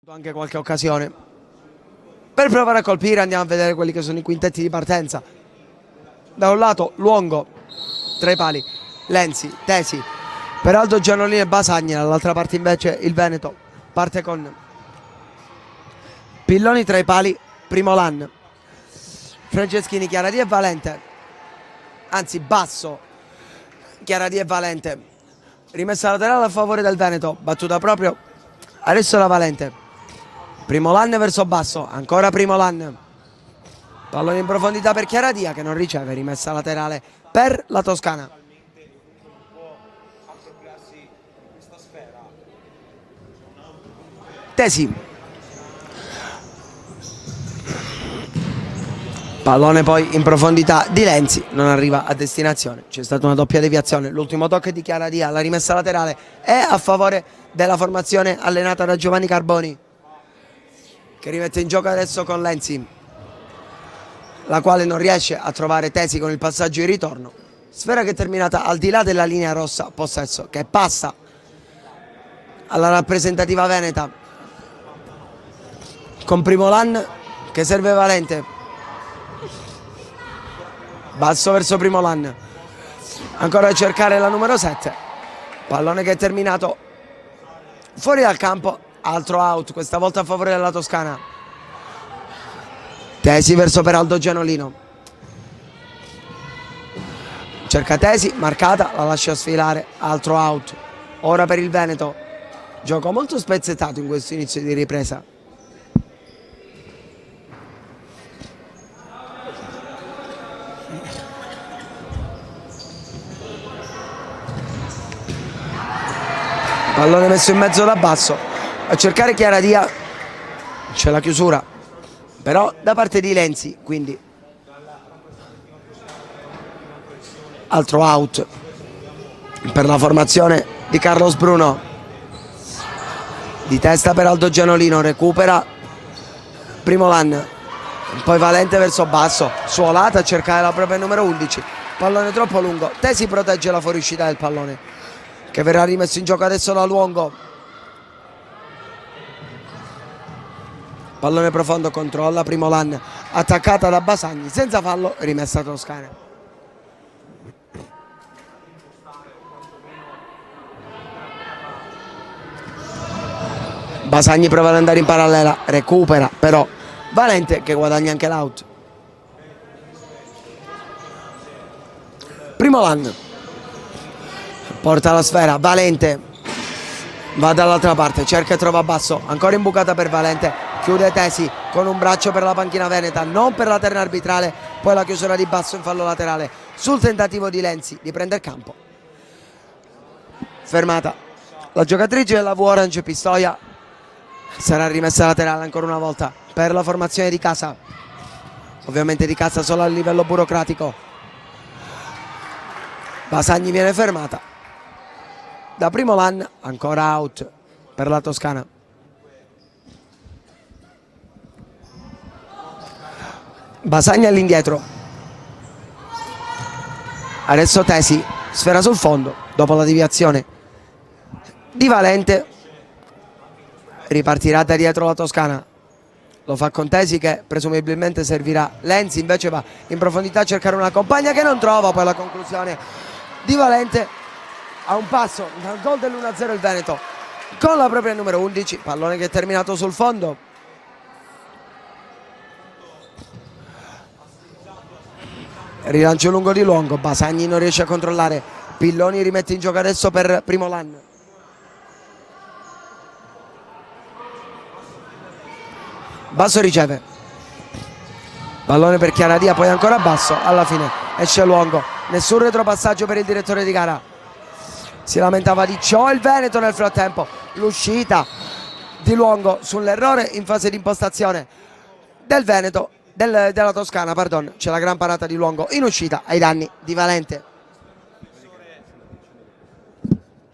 anche qualche occasione per provare a colpire. Andiamo a vedere quelli che sono i quintetti di partenza. Da un lato Luongo tra i pali, Lenzi, Tesi per Aldo Giannolini e Basagni. Dall'altra parte invece il Veneto parte con Pilloni tra i pali, Primolan, Franceschini, Chiaradia e Valente, anzi Basso, Chiaradia e Valente. Rimessa laterale a favore del Veneto, battuta proprio adesso la Valente. Primolan verso Basso, ancora Primolan, pallone in profondità per Chiaradia che non riceve, rimessa laterale per la Toscana. Tesi, pallone poi in profondità di Lenzi, non arriva a destinazione, c'è stata una doppia deviazione. L'ultimo tocco di Chiaradia, la rimessa laterale è a favore della formazione allenata da Giovanni Carboni, che rimette in gioco adesso con Lenzi, la quale non riesce a trovare Tesi con il passaggio in ritorno. Sfera che è terminata al di là della linea rossa, possesso che passa alla rappresentativa veneta con Primolan che serve Valente. Basso verso Primolan, ancora a cercare la numero 7, pallone che è terminato fuori dal campo, altro out, questa volta a favore della Toscana. Tesi verso Peraldo Gianolino, cerca Tesi, marcata, la lascia sfilare, altro out. Ora per il Veneto, gioco molto spezzettato in questo inizio di ripresa. Pallone messo in mezzo da Basso, a cercare Chiaradia, c'è la chiusura però da parte di Lenzi, quindi altro out per la formazione di Carlos Bruno. Di testa per Aldo Gianolino, recupera Primolan, poi Valente verso Basso, suolata a cercare la propria numero 11, pallone troppo lungo, Tesi protegge la fuoriuscita del pallone che verrà rimesso in gioco adesso da Luongo. Pallone profondo, controlla Primolan, attaccata da Basagni, senza fallo, rimessa Toscana. Basagni prova ad andare in parallela, recupera però Valente che guadagna anche l'out. Primolan porta la sfera, Valente va dall'altra parte, cerca e trova Basso, ancora imbucata per Valente, chiude Tesi con un braccio per la panchina veneta, non per la terna arbitrale, poi la chiusura di Basso in fallo laterale sul tentativo di Lenzi di prendere campo. Fermata la giocatrice della V-Orange Pistoia, sarà rimessa laterale ancora una volta per la formazione di casa, ovviamente di casa solo a livello burocratico. Basagni viene fermata da Primolan, ancora out per la Toscana. Basagni all'indietro, adesso Tesi, sfera sul fondo dopo la deviazione di Valente, ripartirà da dietro la Toscana, lo fa con Tesi che presumibilmente servirà Lenzi, invece va in profondità a cercare una compagna che non trova, poi la conclusione di Valente a un passo dal gol dell'1-0 il Veneto con la propria numero 11, pallone che è terminato sul fondo. Rilancio lungo di Luongo, Basagni non riesce a controllare, Pilloni rimette in gioco adesso per Primolan. Basso riceve, pallone per Chiaradia, poi ancora Basso, alla fine esce Luongo, nessun retropassaggio per il direttore di gara. Si lamentava di ciò il Veneto nel frattempo, l'uscita di Luongo sull'errore in fase di impostazione del Veneto, della Toscana, pardon, c'è la gran parata di Luongo in uscita ai danni di Valente.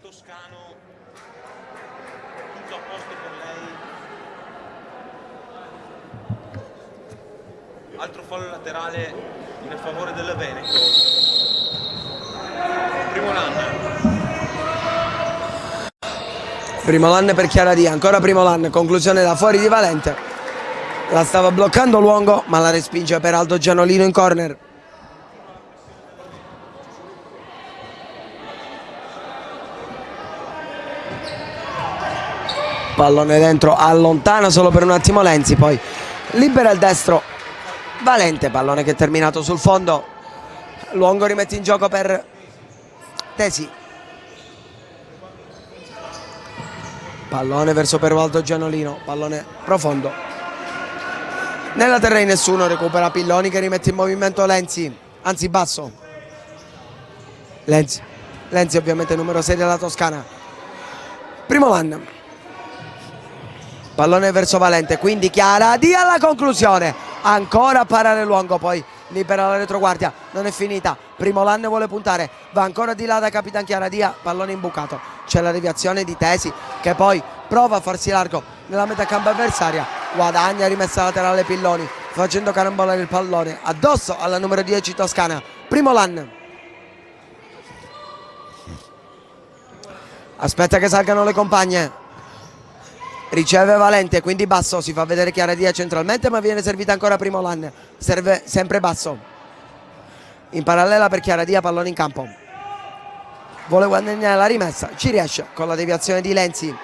Toscano, tutto a posto con lei. Altro fallo laterale in favore del Veneto. Primolan. Primolan per Chiaradia, ancora Primolan, conclusione da fuori di Valente. La stava bloccando Luongo, ma la respinge per Aldo Gianolino in corner. Pallone dentro, allontana solo per un attimo Lenzi, poi libera il destro Valente, pallone che è terminato sul fondo. Luongo rimette in gioco per Tesi. Pallone verso per Aldo Gianolino, pallone profondo. Nella terra di nessuno, recupera Pilloni che rimette in movimento Lenzi, anzi Basso. Lenzi ovviamente numero 6 della Toscana. Primolan. Pallone verso Valente, quindi Chiaradia alla conclusione. Ancora a parare Luongo, poi libera la retroguardia, non è finita. Primolan vuole puntare, va ancora di là da Capitan Chiaradia, pallone imbucato. C'è la deviazione di Tesi che poi prova a farsi largo nella metà campo avversaria, guadagna rimessa laterale Pilloni facendo carambolare il pallone addosso alla numero 10 Toscana. Primolan aspetta che salgano le compagne, riceve Valente, quindi Basso, si fa vedere Chiaradia centralmente ma viene servita ancora Primolan, serve sempre Basso in parallela per Chiaradia, pallone in campo, vuole guadagnare la rimessa, ci riesce con la deviazione di Lenzi.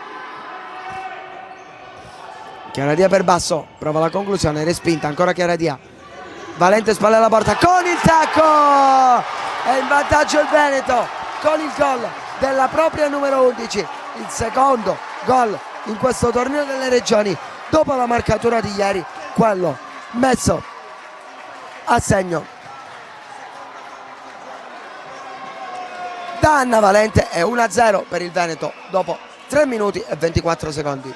Chiaradia per Basso, prova la conclusione, respinta, ancora Chiaradia. Valente spalle alla porta con il tacco! È in vantaggio il Veneto con il gol della propria numero 11, il secondo gol in questo torneo delle regioni dopo la marcatura di ieri, quello messo a segno da Anna Valente. È 1-0 per il Veneto dopo 3 minuti e 24 secondi.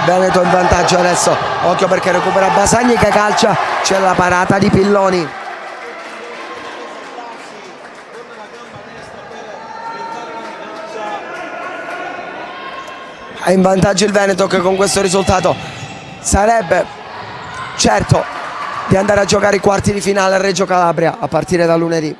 Veneto in vantaggio adesso, occhio perché recupera Basagni che calcia, c'è la parata di Pilloni. È in vantaggio il Veneto che con questo risultato sarebbe certo di andare a giocare i quarti di finale a Reggio Calabria a partire da lunedì.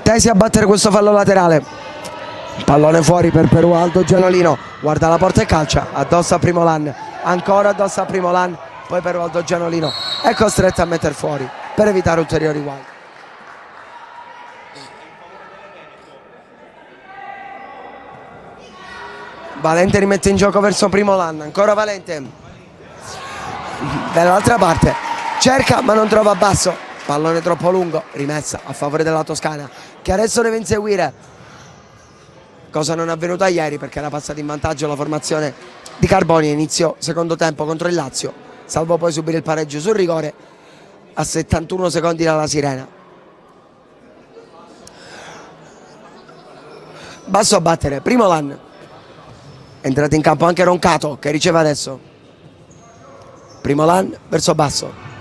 Tesi a battere questo fallo laterale, pallone fuori per Perù. Aldo Gianolino guarda la porta e calcia addosso a Primolan, ancora addosso a Primolan, poi per Aldo Gianolino è costretto a mettere fuori per evitare ulteriori guai. Valente rimette in gioco verso Primolan, ancora Valente dall'altra parte, cerca ma non trova Basso, pallone troppo lungo, rimessa a favore della Toscana che adesso deve inseguire, cosa non è avvenuta ieri perché era passata in vantaggio la formazione di Carboni a inizio secondo tempo contro il Lazio, salvo poi subire il pareggio sul rigore a 71 secondi dalla sirena. Basso a battere, Primolan, è entrato in campo anche Roncato che riceve adesso. Primolan verso Basso,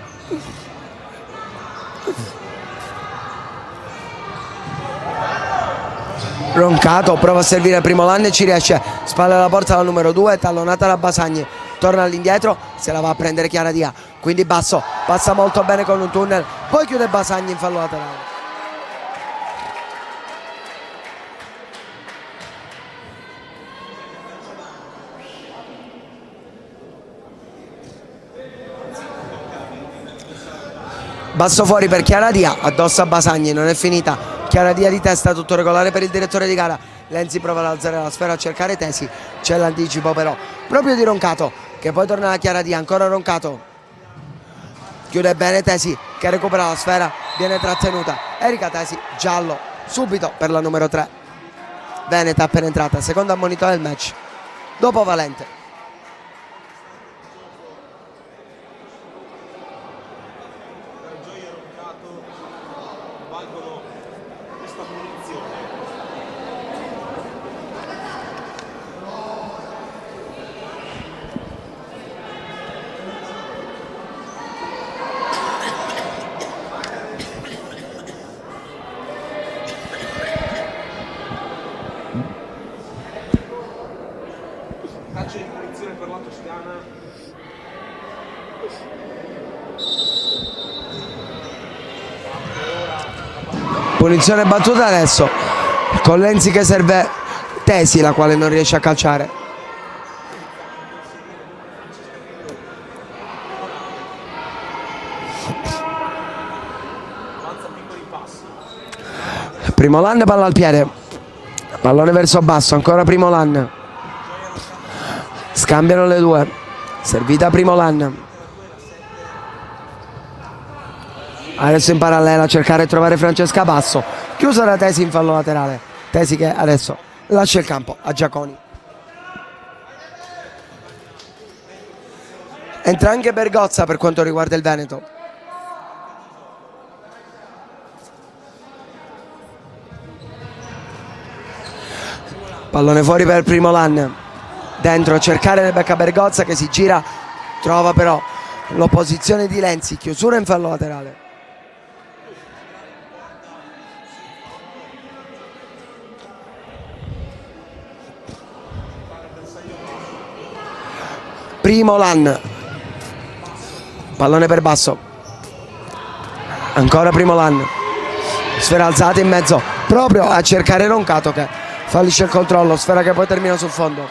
Roncato prova a servire Primolan e ci riesce, spalla alla porta la numero 2, tallonata da Basagni, torna all'indietro, se la va a prendere Chiaradia, quindi Basso passa molto bene con un tunnel, poi chiude Basagni in fallo laterale. Basso fuori per Chiaradia, addosso a Basagni, non è finita, Chiaradia di testa, tutto regolare per il direttore di gara. Lenzi prova ad alzare la sfera a cercare Tesi, c'è l'anticipo però proprio di Roncato che poi torna alla Chiaradia, ancora Roncato, chiude bene Tesi che recupera la sfera, viene trattenuta Erika Tesi, giallo subito per la numero 3 Veneta appena entrata, seconda ammonito del match dopo Valente. Punizione battuta adesso con Lenzi che serve Tesi, la quale non riesce a calciare. Primo Lan, palla al piede, pallone verso basso, ancora Primo Lan, scambiano le due, servita Primo Lan. Adesso in parallelo a cercare di trovare Francesca Basso, chiusa da Tesi in fallo laterale. Tesi che adesso lascia il campo a Giaconi. Entra anche Bergozza per quanto riguarda il Veneto. Pallone fuori per Primo Lan, dentro a cercare Rebecca Bergozza che si gira, trova però l'opposizione di Lenzi, chiusura in fallo laterale. Primo Lan, pallone per Basso, ancora Primo Lan, sfera alzata in mezzo proprio a cercare Roncato che fallisce il controllo, sfera che poi termina sul fondo.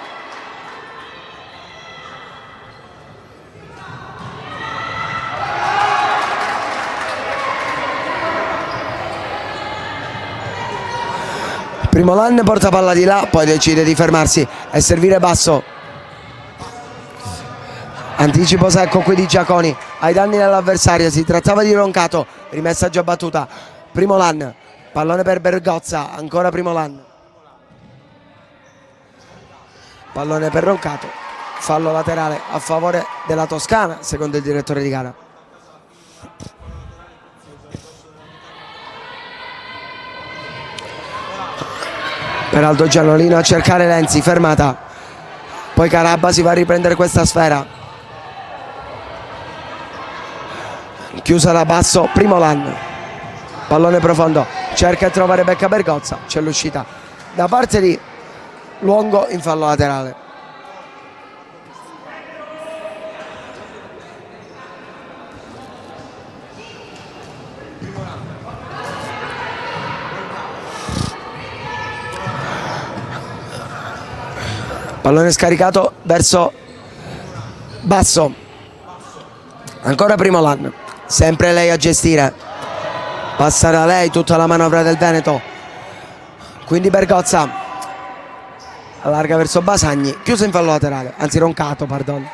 Primo Lan porta palla di là, poi decide di fermarsi e servire Basso. Anticipo secco qui di Giaconi ai danni dell'avversario, si trattava di Roncato, rimessa già battuta. Primo Lan, pallone per Bergozza, ancora Primo Lan, pallone per Roncato, fallo laterale a favore della Toscana secondo il direttore di gara. Per Aldo Giannolino a cercare Lenzi, fermata, poi Carabba si va a riprendere questa sfera, chiusa da Basso. Primo Lan, pallone profondo, cerca di trovare Rebecca Bergozza, c'è l'uscita da parte di Luongo in fallo laterale. Pallone scaricato verso Basso, ancora Primo Lan, sempre lei a gestire, passa da lei tutta la manovra del Veneto, quindi Bergozza allarga verso Basagni, chiuso in fallo laterale, anzi Roncato, pardon.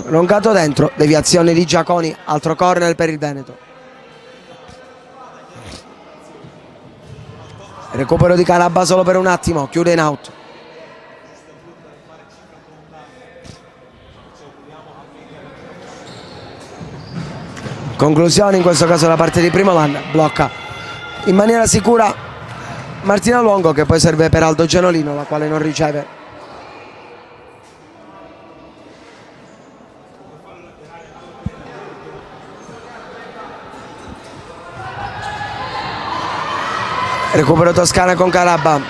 Roncato dentro, deviazione di Giaconi, altro corner per il Veneto. Recupero di Carabba solo per un attimo, chiude in out. Conclusione in questo caso da parte di Primo Lan, blocca in maniera sicura Martina Luongo che poi serve per Aldo Giannolino, la quale non riceve. Recupero Toscana con Carabba.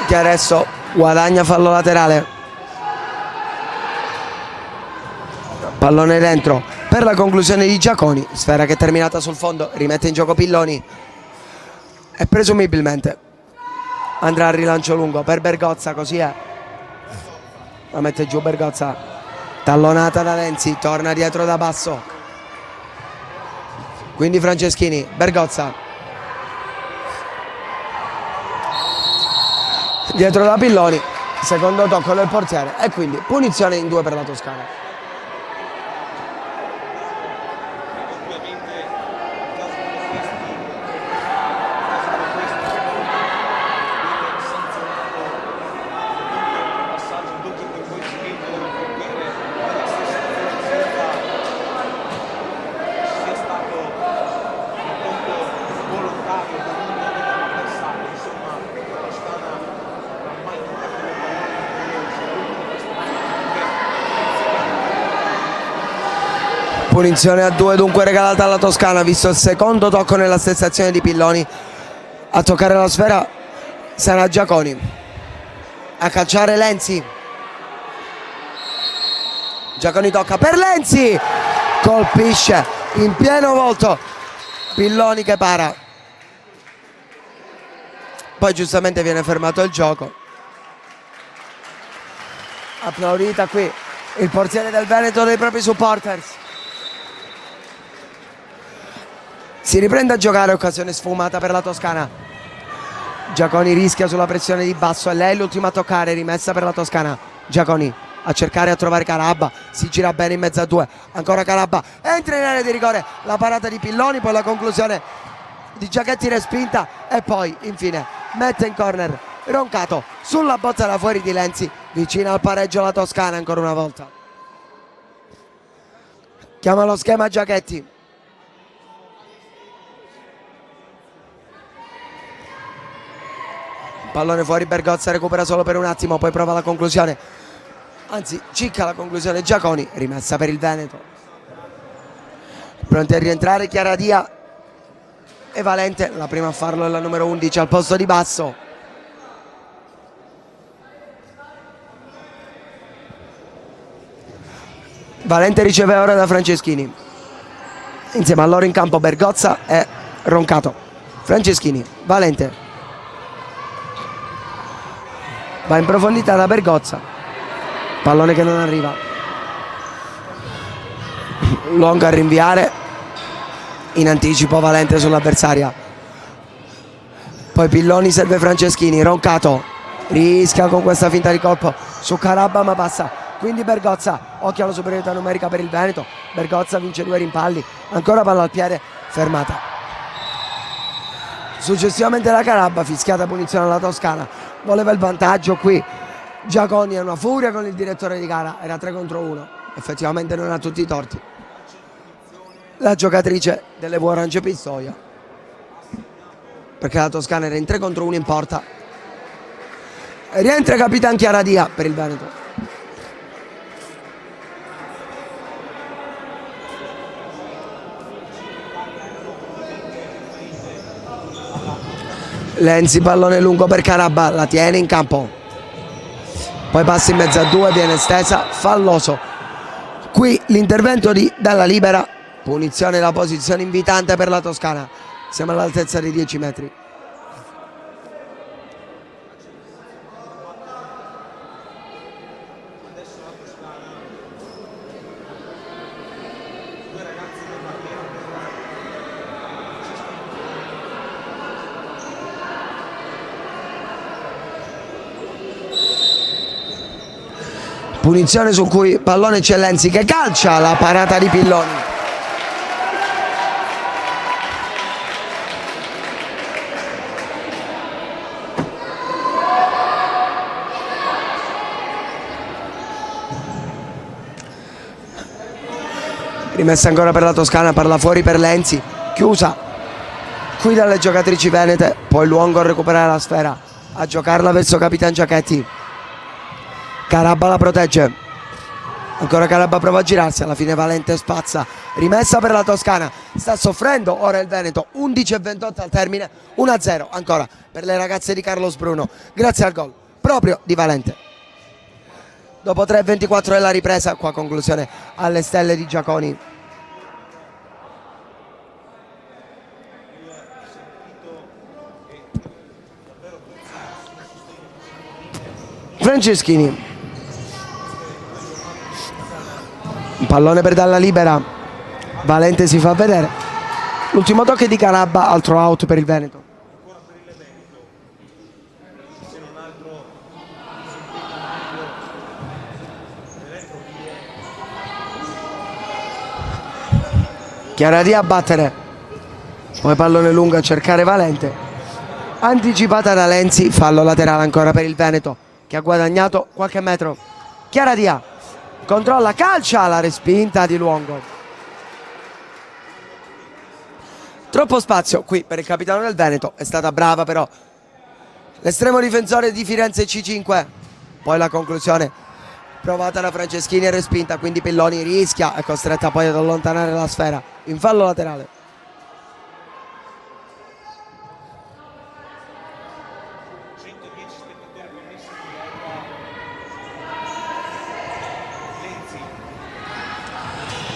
Che adesso guadagna fallo laterale. Pallone dentro per la conclusione di Giaconi, sfera che è terminata sul fondo, rimette in gioco Pilloni e presumibilmente andrà al rilancio lungo per Bergozza, così è. La mette giù Bergozza. Tallonata da Lenzi, torna dietro da Basso, quindi Franceschini, Bergozza dietro da Pilloni, secondo tocco del portiere e quindi punizione in 2 per la Toscana. Punizione a 2 dunque regalata alla Toscana, visto il secondo tocco nella stessa azione di Pilloni. A toccare la sfera sarà Giaconi. a calciare Lenzi. Giaconi tocca per Lenzi, colpisce in pieno volto Pilloni che para, poi giustamente viene fermato il gioco. Applaudita qui il portiere del Veneto dei propri supporters. Si riprende a giocare, occasione sfumata per la Toscana. Giaconi rischia sulla pressione di basso, è lei l'ultima a toccare, rimessa per la Toscana. Giaconi a cercare a trovare Carabba, si gira bene in mezzo a due, ancora Carabba, entra in area di rigore, la parata di Pilloni, poi la conclusione di Giachetti respinta e poi infine mette in corner Roncato sulla botta da fuori di Lenzi, vicina al pareggio la Toscana ancora una volta. Chiama lo schema Giachetti. Pallone fuori, Bergozza recupera solo per un attimo, poi prova la conclusione, anzi cicca la conclusione Giaconi, rimessa per il Veneto. Pronti a rientrare Chiaradia e Valente, la prima a farlo è la numero 11 al posto di Basso. Valente riceve ora da Franceschini, insieme a loro in campo Bergozza e Roncato. Franceschini, Valente, va in profondità da Bergozza, pallone che non arriva, Longo a rinviare, in anticipo Valente sull'avversaria, poi Pilloni serve Franceschini, Roncato rischia con questa finta di colpo su Carabba ma passa, quindi Bergozza, occhio alla superiorità numerica per il Veneto, Bergozza vince 2 rimpalli, ancora palla al piede, fermata. Successivamente la Carabba, fischiata punizione alla Toscana, voleva il vantaggio qui, Giaconi è una furia con il direttore di gara, era 3 contro 1, effettivamente non ha tutti i torti. La giocatrice delle Orange Pistoia, perché la Toscana era in 3 contro 1 in porta. Rientra Capitan Chiaradia per il Veneto. Lenzi, pallone lungo per Carabba, la tiene in campo, poi passa in mezzo a 2, viene estesa, falloso. Qui l'intervento di Dalla Libera, punizione, la posizione invitante per la Toscana, siamo all'altezza di 10 metri. Punizione su cui pallone c'è Lenzi che calcia, la parata di Pilloni. Rimessa ancora per la Toscana, parla fuori per Lenzi, chiusa qui dalle giocatrici venete, poi Luongo a recuperare la sfera, a giocarla verso Capitan Giachetti. Carabba la protegge, ancora Carabba prova a girarsi, alla fine Valente spazza, rimessa per la Toscana, sta soffrendo ora il Veneto, 11:28 al termine, 1-0 ancora per le ragazze di Carlos Bruno, grazie al gol proprio di Valente. Dopo 3:24 della ripresa, qua conclusione alle stelle di Giaconi. Franceschini, un pallone per Dalla Libera, Valente si fa vedere, l'ultimo tocco di Carabba, altro out per il Veneto. Chiaradia a battere, poi pallone lungo a cercare Valente, anticipata da Lenzi, fallo laterale ancora per il Veneto che ha guadagnato qualche metro. Chiaradia controlla, calcia, la respinta di Luongo. Troppo spazio qui per il capitano del Veneto, è stata brava però l'estremo difensore di Firenze C5, poi la conclusione provata da Franceschini e respinta, quindi Pilloni rischia, è costretta poi ad allontanare la sfera in fallo laterale.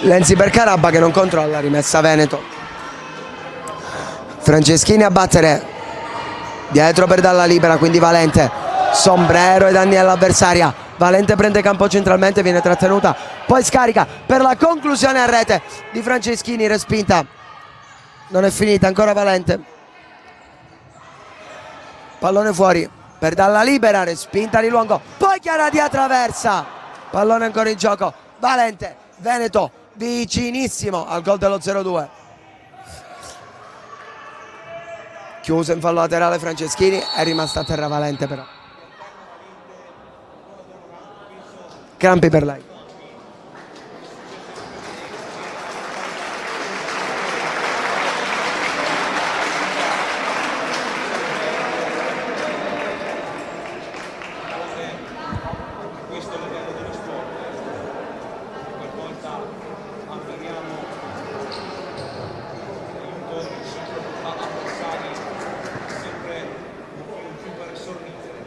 Lenzi per Carabba che non controlla, rimessa Veneto. Franceschini a battere dietro per Dalla Libera, quindi Valente, sombrero ai danni all'avversaria. Valente prende campo centralmente, viene trattenuta, poi scarica per la conclusione a rete di Franceschini, respinta, non è finita, ancora Valente, pallone fuori per Dalla Libera, respinta di Luongo, poi Chiaradia traversa, pallone ancora in gioco, Valente, Veneto vicinissimo al gol dello 0-2. Chiuso in fallo laterale Franceschini, è rimasta a terra Valente però. Crampi per lei. Questo è il livello dello sport. Qualvolta avveriamo aiuto a avversari sempre un più per sorridere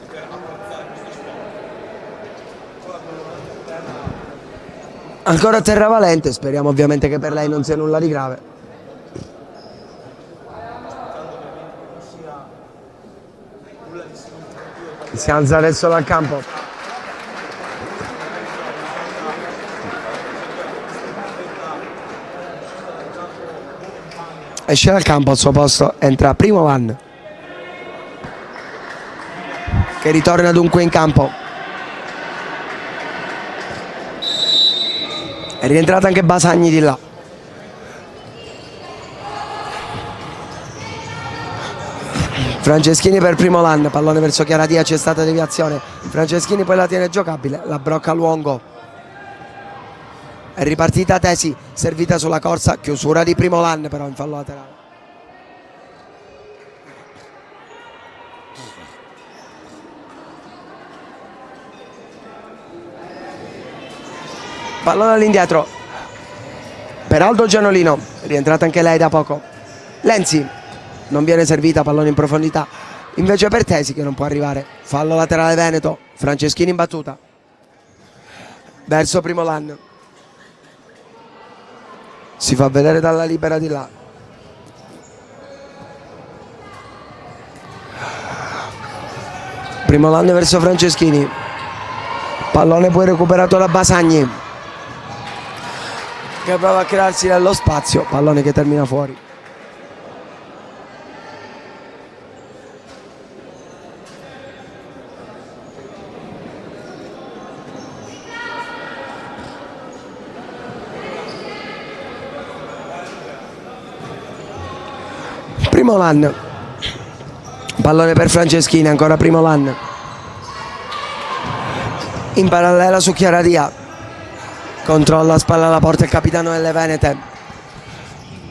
e per apprezzare questo sport. Ancora a terra Valente, speriamo ovviamente che per lei non sia nulla di grave. Si alza adesso dal campo. Esce dal campo, al suo posto entra Primo Van, che ritorna dunque in campo. È rientrata anche Basagni di là. Franceschini per Primolan, pallone verso Chiaradia, c'è stata deviazione. Franceschini poi la tiene giocabile, la brocca Luongo. È ripartita Tesi, servita sulla corsa, chiusura di Primolan però in fallo laterale. Pallone all'indietro per Aldo Gianolino, rientrata anche lei da poco. Lenzi non viene servita, pallone in profondità invece per Tesi che non può arrivare. Fallo laterale Veneto, Franceschini in battuta verso Primolan, si fa vedere Dalla Libera di là. Primolan verso Franceschini, pallone poi recuperato da Basagni che prova a crearsi nello spazio, pallone che termina fuori. Primolan, pallone per Franceschini, ancora Primolan in parallela su Chiaradia, controlla a spalla alla porta il capitano delle Venete,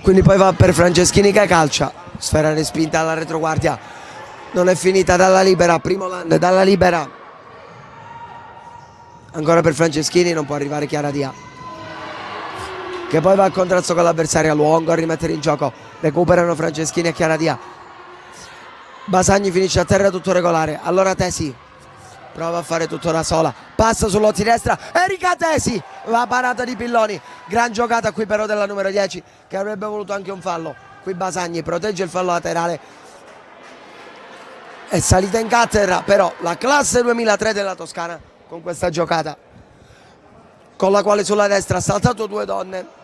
quindi poi va per Franceschini che calcia, sfera respinta alla retroguardia, non è finita. Dalla Libera, Primolan, Dalla Libera ancora per Franceschini, non può arrivare Chiaradia che poi va al contrasto con l'avversaria. Luongo a rimettere in gioco, recuperano Franceschini e Chiaradia. Basagni finisce a terra tutto regolare, allora Tesi prova a fare tutto da sola, passa sull'Ozzi destra, Erika Tesi, la parata di Pilloni, gran giocata qui però della numero 10 che avrebbe voluto anche un fallo. Qui Basagni protegge il fallo laterale, è salita in cattedra però la classe 2003 della Toscana con questa giocata, con la quale sulla destra ha saltato due donne.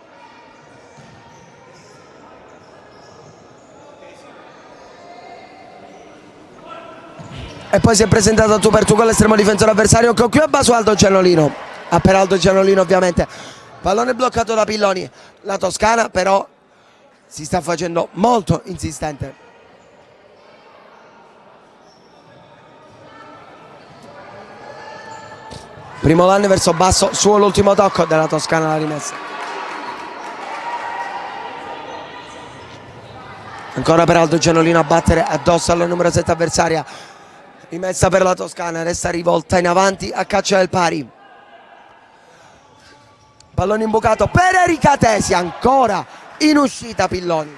E poi si è presentato a tu per tu con l'estremo difensore avversario, con qui a basso Aldo Gianolino, a per Aldo Gianolino ovviamente, pallone bloccato da Pilloni. La Toscana però si sta facendo molto insistente. Primolan verso basso, suo l'ultimo tocco della Toscana, la rimessa. Ancora per Aldo Gianolino a battere addosso alla numero 7 avversaria. Rimessa per la Toscana, resta rivolta in avanti a caccia del pari. Pallone imbucato per Erika Tesi, ancora in uscita Pilloni.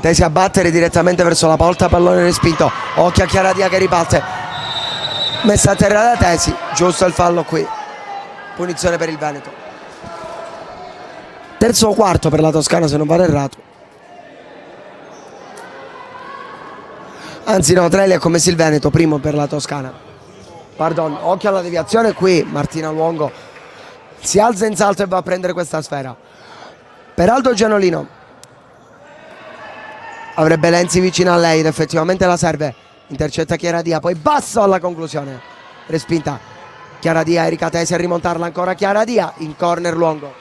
Tesi a battere direttamente verso la porta, pallone respinto, occhio a Chiaradia che riparte, messa a terra da Tesi, giusto il fallo qui, punizione per il Veneto. Terzo o quarto per la Toscana se non vado errato. Anzi no, Trelli ha commesso il Veneto, primo per la Toscana. Pardon, occhio alla deviazione qui, Martina Luongo si alza in salto e va a prendere questa sfera. Per Aldo Gianolino. Avrebbe Lenzi vicino a lei ed effettivamente la serve. Intercetta Chiaradia, poi basso alla conclusione. Respinta. Chiaradia, Erika Tesi a rimontarla ancora Chiaradia, in corner Luongo.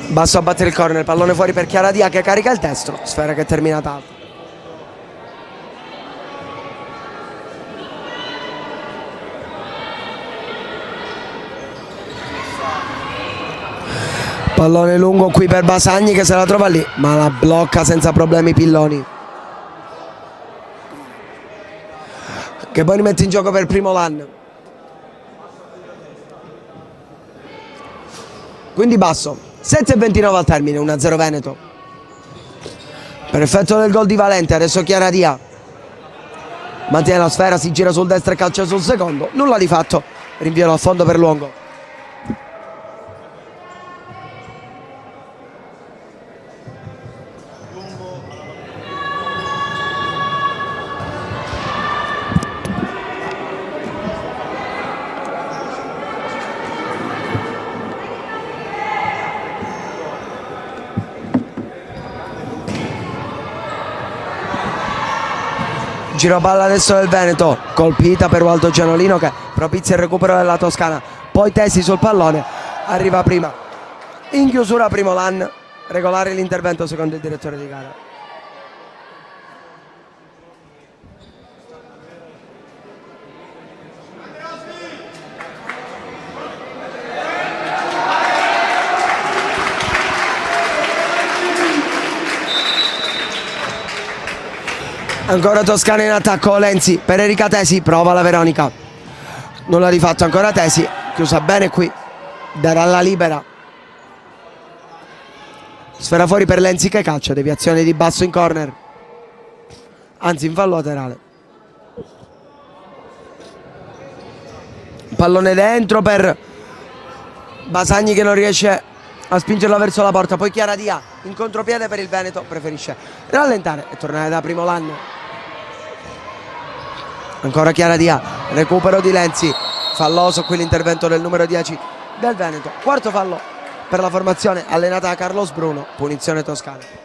Basso a battere il corner, pallone fuori per Chiaradia che carica il destro, sfera che è terminata alta. Pallone lungo qui per Basagni che se la trova lì, ma la blocca senza problemi Pilloni. Che poi rimette in gioco per primo l'anno. Quindi basso. 7:29 al termine, 1-0 Veneto. Per effetto del gol di Valente, adesso Chiaradia mantiene la sfera, si gira sul destro e calcia sul secondo. Nulla di fatto, rinvio a fondo per Luongo. Giro palla adesso del Veneto, colpita per Aldo Gianolino che propizia il recupero della Toscana, poi Tesi sul pallone, arriva prima in chiusura primo l'an, regolare l'intervento secondo il direttore di gara. Ancora Toscana in attacco, Lenzi per Erika Tesi, prova la Veronica, nulla di fatto, ancora Tesi, chiusa bene qui, darà la libera, sfera fuori per Lenzi che calcia, deviazione di basso in corner, anzi in fallo laterale, pallone dentro per Basagni che non riesce a spingerla verso la porta, poi Chiaradia in contropiede per il Veneto, preferisce rallentare e tornare da primo l'anno. Ancora Chiaradia, recupero di Lenzi, falloso qui l'intervento del numero 10 del Veneto, quarto fallo per la formazione allenata da Carlos Bruno, punizione toscana.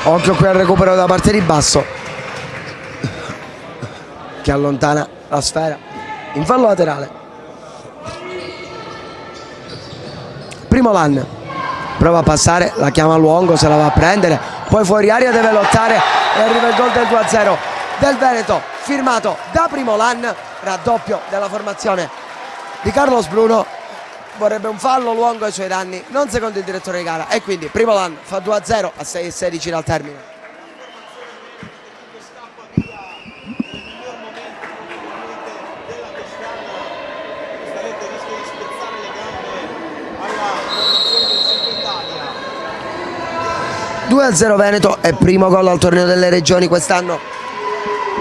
Occhio qui al recupero da parte di Basso che allontana la sfera in fallo laterale. Primo l'an prova a passare, la chiama Luongo, se la va a prendere, poi fuori aria deve lottare e arriva il gol del 2-0 del Veneto, firmato da primo l'an, raddoppio della formazione di Carlos Bruno. Vorrebbe un fallo Luongo ai suoi danni, non secondo il direttore di gara, e quindi primo l'anno fa 2-0 a 6:16 dal termine. Italia. 2-0 Veneto e primo gol al torneo delle regioni quest'anno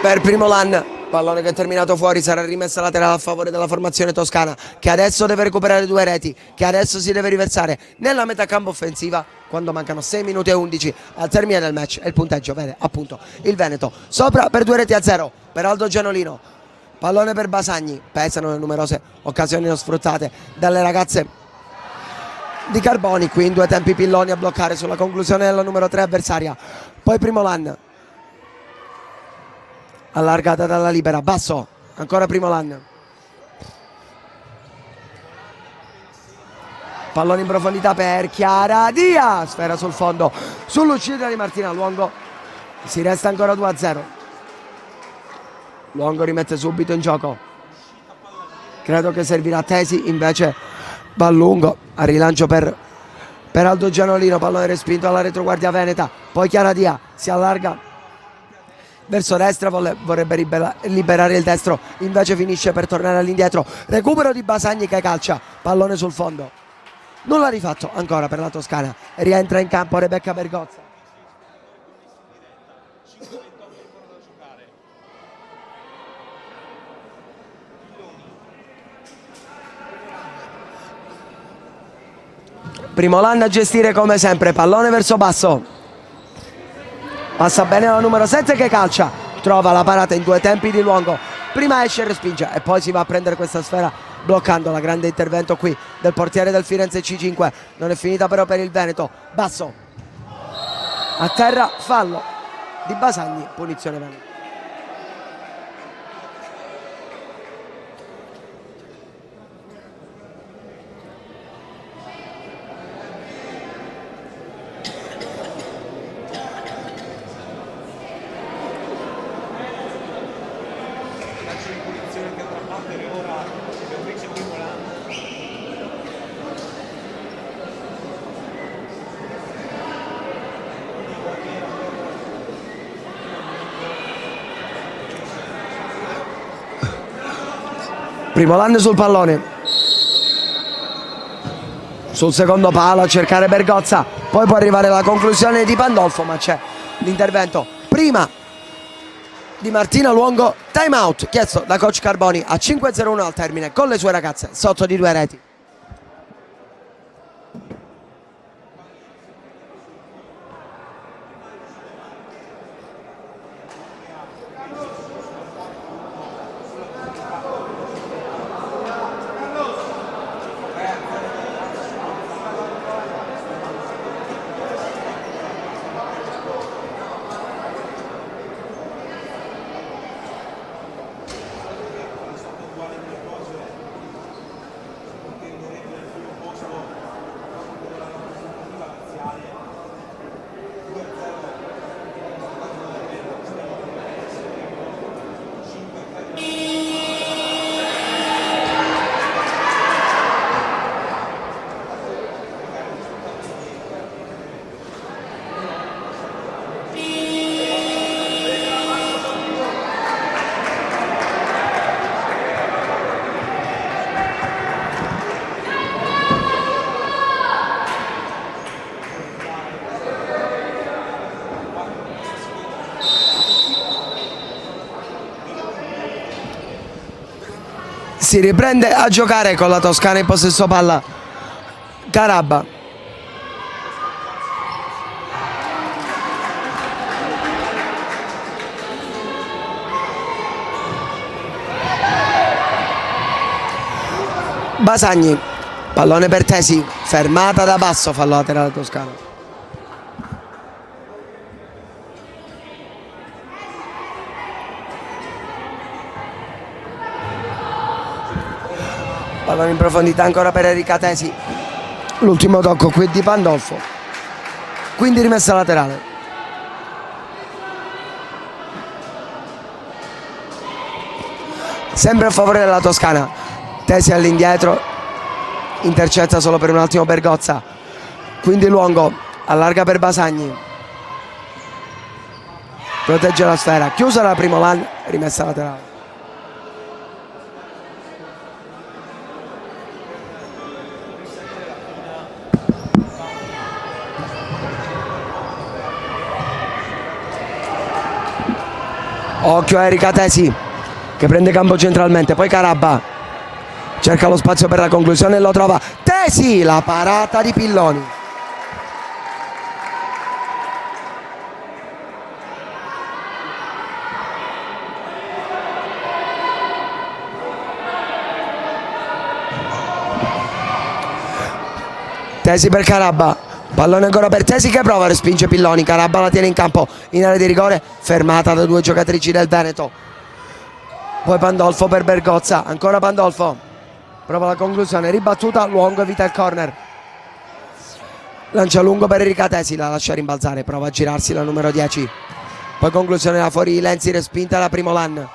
per primo l'anno. Pallone che è terminato fuori, sarà rimessa laterale a favore della formazione toscana che adesso deve recuperare 2 reti, che adesso si deve riversare nella metà campo offensiva quando mancano 6 minuti e 11 al termine del match e il punteggio vede appunto il Veneto sopra per 2-0 per Aldo Gianolino. Pallone per Basagni, pesano le numerose occasioni non sfruttate dalle ragazze di Carboni, qui in 2 tempi Pilloni a bloccare sulla conclusione della numero 3 avversaria, poi primo l'anno allargata dalla libera, Basso, ancora primo l'anno. pallone in profondità per Chiara Dia, sfera sul fondo sull'uscita di Martina Luongo, si resta ancora 2-0. Luongo rimette subito in gioco, credo che servirà Tesi, invece va lungo a rilancio per Aldo Gianolino, pallone respinto alla retroguardia veneta, poi Chiara Dia si allarga verso destra, vorrebbe liberare il destro, invece finisce per tornare all'indietro, recupero di Basagni che calcia, pallone sul fondo, non l'ha rifatto ancora per la Toscana, rientra in campo Rebecca Bergozza. Primolan a gestire come sempre, pallone verso basso, passa bene la numero 7 che calcia, trova la parata in due tempi di Luongo, prima esce e respinge e poi si va a prendere questa sfera bloccando la grande intervento qui del portiere del Firenze C5. Non è finita però per il Veneto, basso a terra, fallo di Basagni, punizione Veneto. Primolan sul pallone, sul secondo palo a cercare Bergozza, poi può arrivare la conclusione di Pandolfo, ma c'è l'intervento prima di Martina Luongo. Time out chiesto da coach Carboni a 5-0-1 al termine con le sue ragazze sotto di 2 reti. Si riprende a giocare con la Toscana in possesso palla Carabba. Basagni, pallone per Tesi, fermata da basso, fallo laterale Toscana. Pallone in profondità ancora per Erika Tesi, l'ultimo tocco qui di Pandolfo, quindi rimessa laterale. Sempre a favore della Toscana, Tesi all'indietro, intercetta solo per un attimo Bergozza, quindi Luongo allarga per Basagni, protegge la sfera, chiusa la Primolan, rimessa laterale. Occhio a Erika Tesi che prende campo centralmente, poi Carabba cerca lo spazio per la conclusione e lo trova. Tesi, la parata di Pilloni. Tesi per Carabba, pallone ancora per Tesi che prova, respinge Pilloni, Carabba la tiene in campo in area di rigore, fermata da due giocatrici del Veneto. Poi Pandolfo per Bergozza, ancora Pandolfo, prova la conclusione, ribattuta, Luongo evita il corner. Lancia lungo per Ricatesi, la lascia rimbalzare, prova a girarsi la numero 10. Poi conclusione da fuori Lenzi, respinta da Primolan.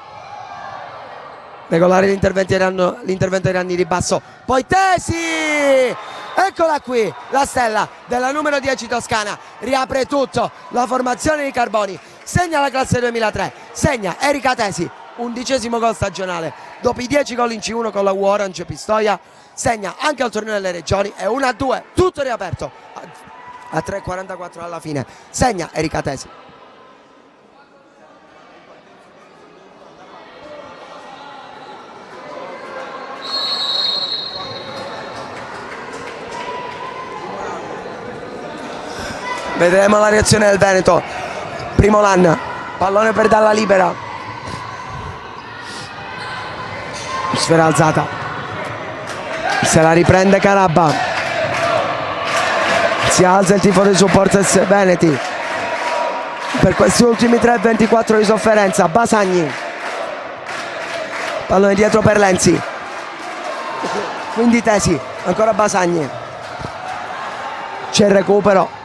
Regolare l'intervento ai danni di basso. Poi Tesi! Eccola qui, la stella della numero 10 toscana. Riapre tutto, la formazione di Carboni. Segna la classe 2003, segna Erika Tesi. 11° gol stagionale. Dopo i 10 gol in C1 con la Orange Pistoia, segna anche al torneo delle regioni. E 1-2, tutto riaperto. A 3:44 alla fine. Segna Erika Tesi. Vedremo la reazione del Veneto. Primolan, pallone per Dalla Libera. Sfera alzata. Se la riprende Carabba. Si alza il tifo dei supporters veneti. Per questi ultimi 3:24 di sofferenza. Basagni. Pallone dietro per Lenzi. Quindi Tesi. Ancora Basagni. C'è il recupero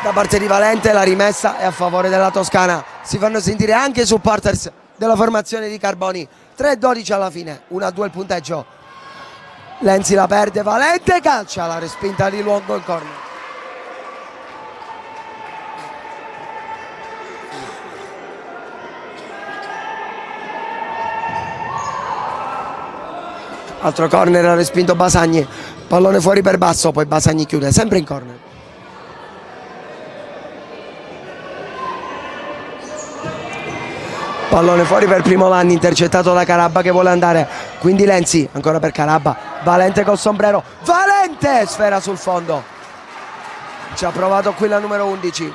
da parte di Valente, la rimessa è a favore della Toscana. Si fanno sentire anche i supporters della formazione di Carboni. 3:12 alla fine, 1-2 il punteggio. Lenzi la perde, Valente calcia la respinta di Luongo in corner. Altro corner, ha respinto Basagni. Pallone fuori per basso, poi Basagni chiude, sempre in corner. Pallone fuori per Primolan, intercettato da Carabba che vuole andare, quindi Lenzi, ancora per Carabba, Valente col sombrero, Valente, sfera sul fondo, ci ha provato qui la numero 11,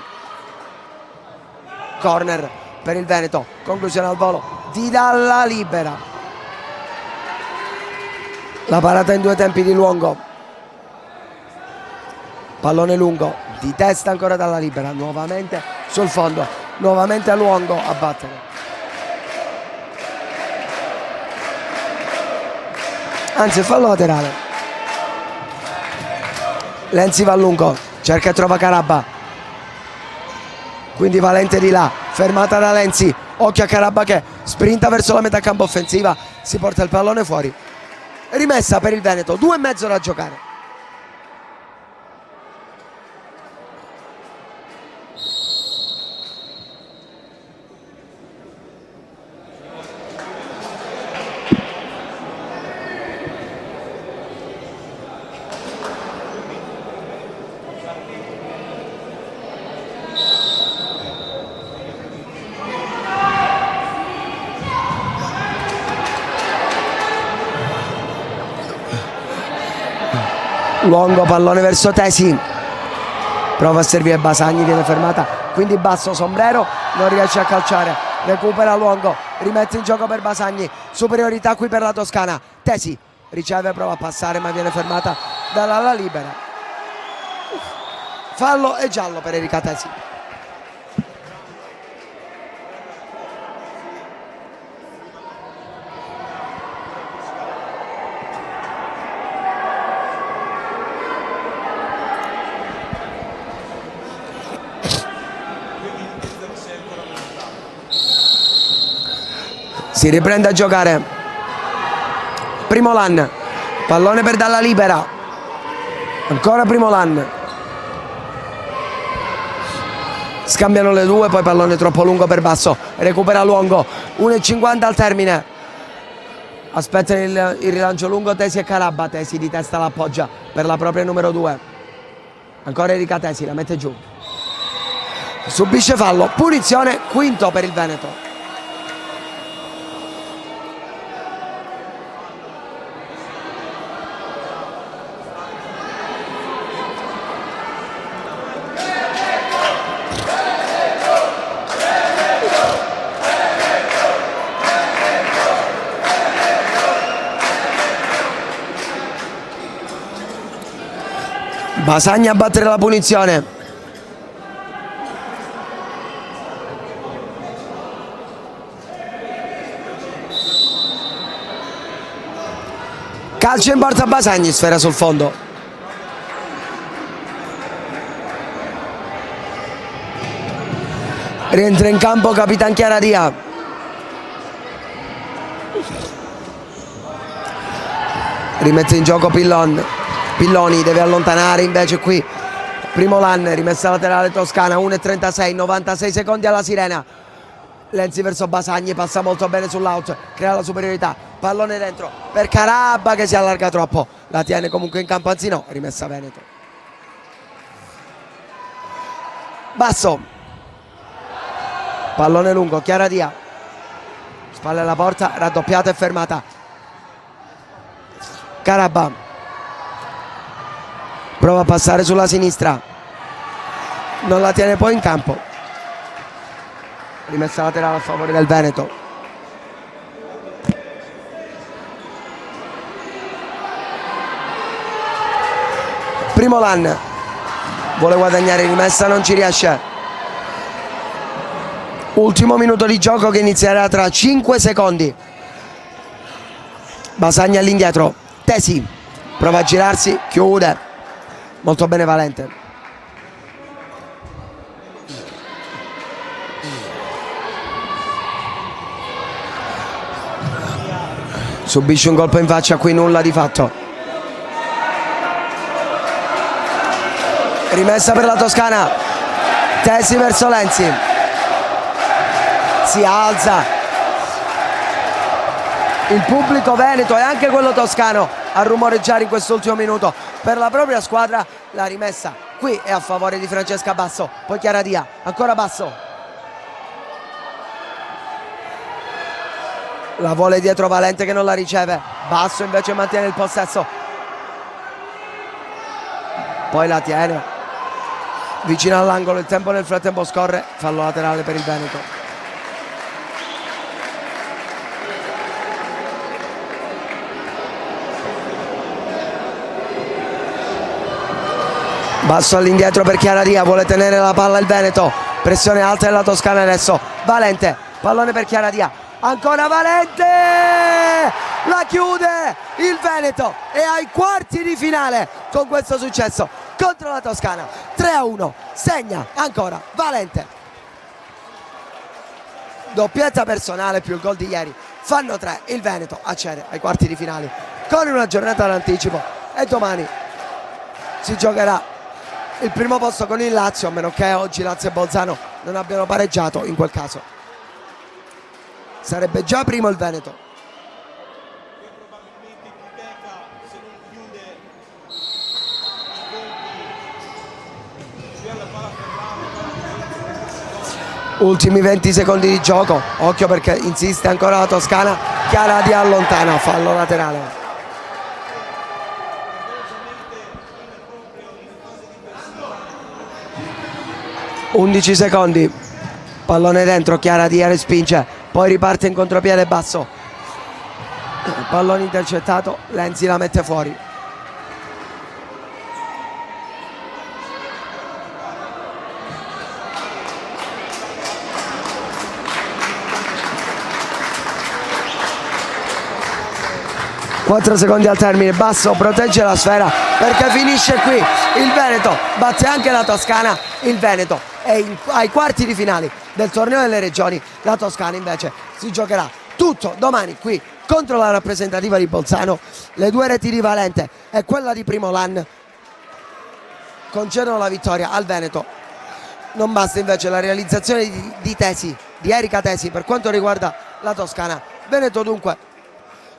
corner per il Veneto, conclusione al volo di Dalla Libera, la parata in 2 tempi di Luongo, pallone lungo, di testa ancora Dalla Libera, nuovamente sul fondo, nuovamente a Luongo a battere. Anzi, fallo laterale. Lenzi va lungo, cerca e trova Carabba. Quindi Valente di là, fermata da Lenzi. Occhio a Carabba che sprinta verso la metà campo offensiva. Si porta il pallone fuori. Rimessa per il Veneto, 2,5 da giocare. Luongo, pallone verso Tesi, prova a servire Basagni, viene fermata, quindi basso sombrero, non riesce a calciare, recupera Luongo, rimette in gioco per Basagni, superiorità qui per la Toscana. Tesi riceve, prova a passare ma viene fermata dalla Libera. Fallo e giallo per Erika Tesi. Si riprende a giocare Primolan, pallone per Dalla Libera, ancora Primolan, scambiano le due, poi pallone troppo lungo per basso, recupera Luongo, 1,50 al termine, aspetta il rilancio lungo Tesi e Carabba, Tesi di testa l'appoggia per la propria numero 2, ancora Erika Tesi, la mette giù, subisce fallo, punizione, quinto per il Veneto. Basagni a battere la punizione. Calcio in porta Basagni, sfera sul fondo. Rientra in campo Capitan Chiaradia. Rimette in gioco Pilloni, deve allontanare invece qui Primo Lan, rimessa laterale toscana, 1,36, 96 secondi alla sirena. Lenzi verso Basagni, passa molto bene sull'out, crea la superiorità, pallone dentro per Carabba che si allarga troppo, la tiene comunque in campo, anzi no, rimessa Veneto. Basso, pallone lungo, Chiaradia, spalle alla porta, raddoppiata e fermata. Carabba prova a passare sulla sinistra, non la tiene poi in campo. Rimessa laterale a favore del Veneto. Primo Lan vuole guadagnare rimessa, non ci riesce. Ultimo minuto di gioco che inizierà tra 5 secondi. Basagni all'indietro, Tesi prova a girarsi, chiude molto bene Valente. Subisce un colpo in faccia, qui nulla di fatto. Rimessa per la Toscana, Tesi verso Lenzi, si alza il pubblico veneto e anche quello toscano a rumoreggiare in quest'ultimo minuto per la propria squadra. La rimessa qui è a favore di Francesca Basso, poi Chiaradia, ancora Basso, la vuole dietro Valente che non la riceve, Basso invece mantiene il possesso, poi la tiene vicino all'angolo, il tempo nel frattempo scorre, fallo laterale per il Veneto. Basso all'indietro per Chiaradia, vuole tenere la palla il Veneto, pressione alta della Toscana adesso, Valente, pallone per Chiaradia, ancora Valente, la chiude il Veneto e ai quarti di finale con questo successo contro la Toscana, 3-1, segna ancora Valente, doppietta personale più il gol di ieri, fanno 3, il Veneto accede ai quarti di finale con una giornata d'anticipo e domani si giocherà il primo posto con il Lazio, a meno che oggi Lazio e Bolzano non abbiano pareggiato, in quel caso sarebbe già primo il Veneto. Ultimi 20 secondi di gioco, occhio perché insiste ancora la Toscana, Chiaradia allontana, fallo laterale. 11 secondi, pallone dentro, Chiaradia respinge, poi riparte in contropiede Basso, pallone intercettato, Lenzi la mette fuori. Quattro secondi al termine, Basso protegge la sfera perché finisce qui, il Veneto batte anche la Toscana, il Veneto è ai quarti di finale del torneo delle regioni, la Toscana invece si giocherà tutto domani qui contro la rappresentativa di Bolzano. Le due reti di Valente e quella di Primo Lan concedono la vittoria al Veneto. Non basta invece la realizzazione di Erika Tesi per quanto riguarda la Toscana. Veneto dunque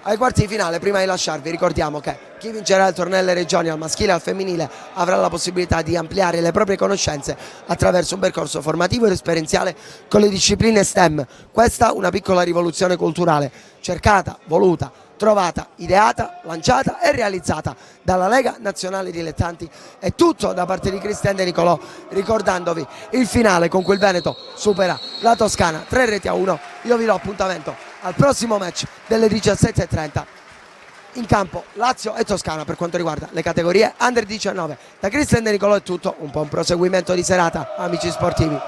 ai quarti di finale. Prima di lasciarvi ricordiamo che chi vincerà il torneo delle regioni al maschile e al femminile avrà la possibilità di ampliare le proprie conoscenze attraverso un percorso formativo ed esperienziale con le discipline STEM. Questa una piccola rivoluzione culturale cercata, voluta, trovata, ideata, lanciata e realizzata dalla Lega Nazionale Dilettanti. È tutto da parte di Cristian De Nicolò, ricordandovi il finale con cui il Veneto supera la Toscana 3-1. Io vi do appuntamento al prossimo match delle 17:30 in campo Lazio e Toscana per quanto riguarda le categorie Under 19. Da Cristian De Nicolò è tutto, un po' un proseguimento di serata, amici sportivi.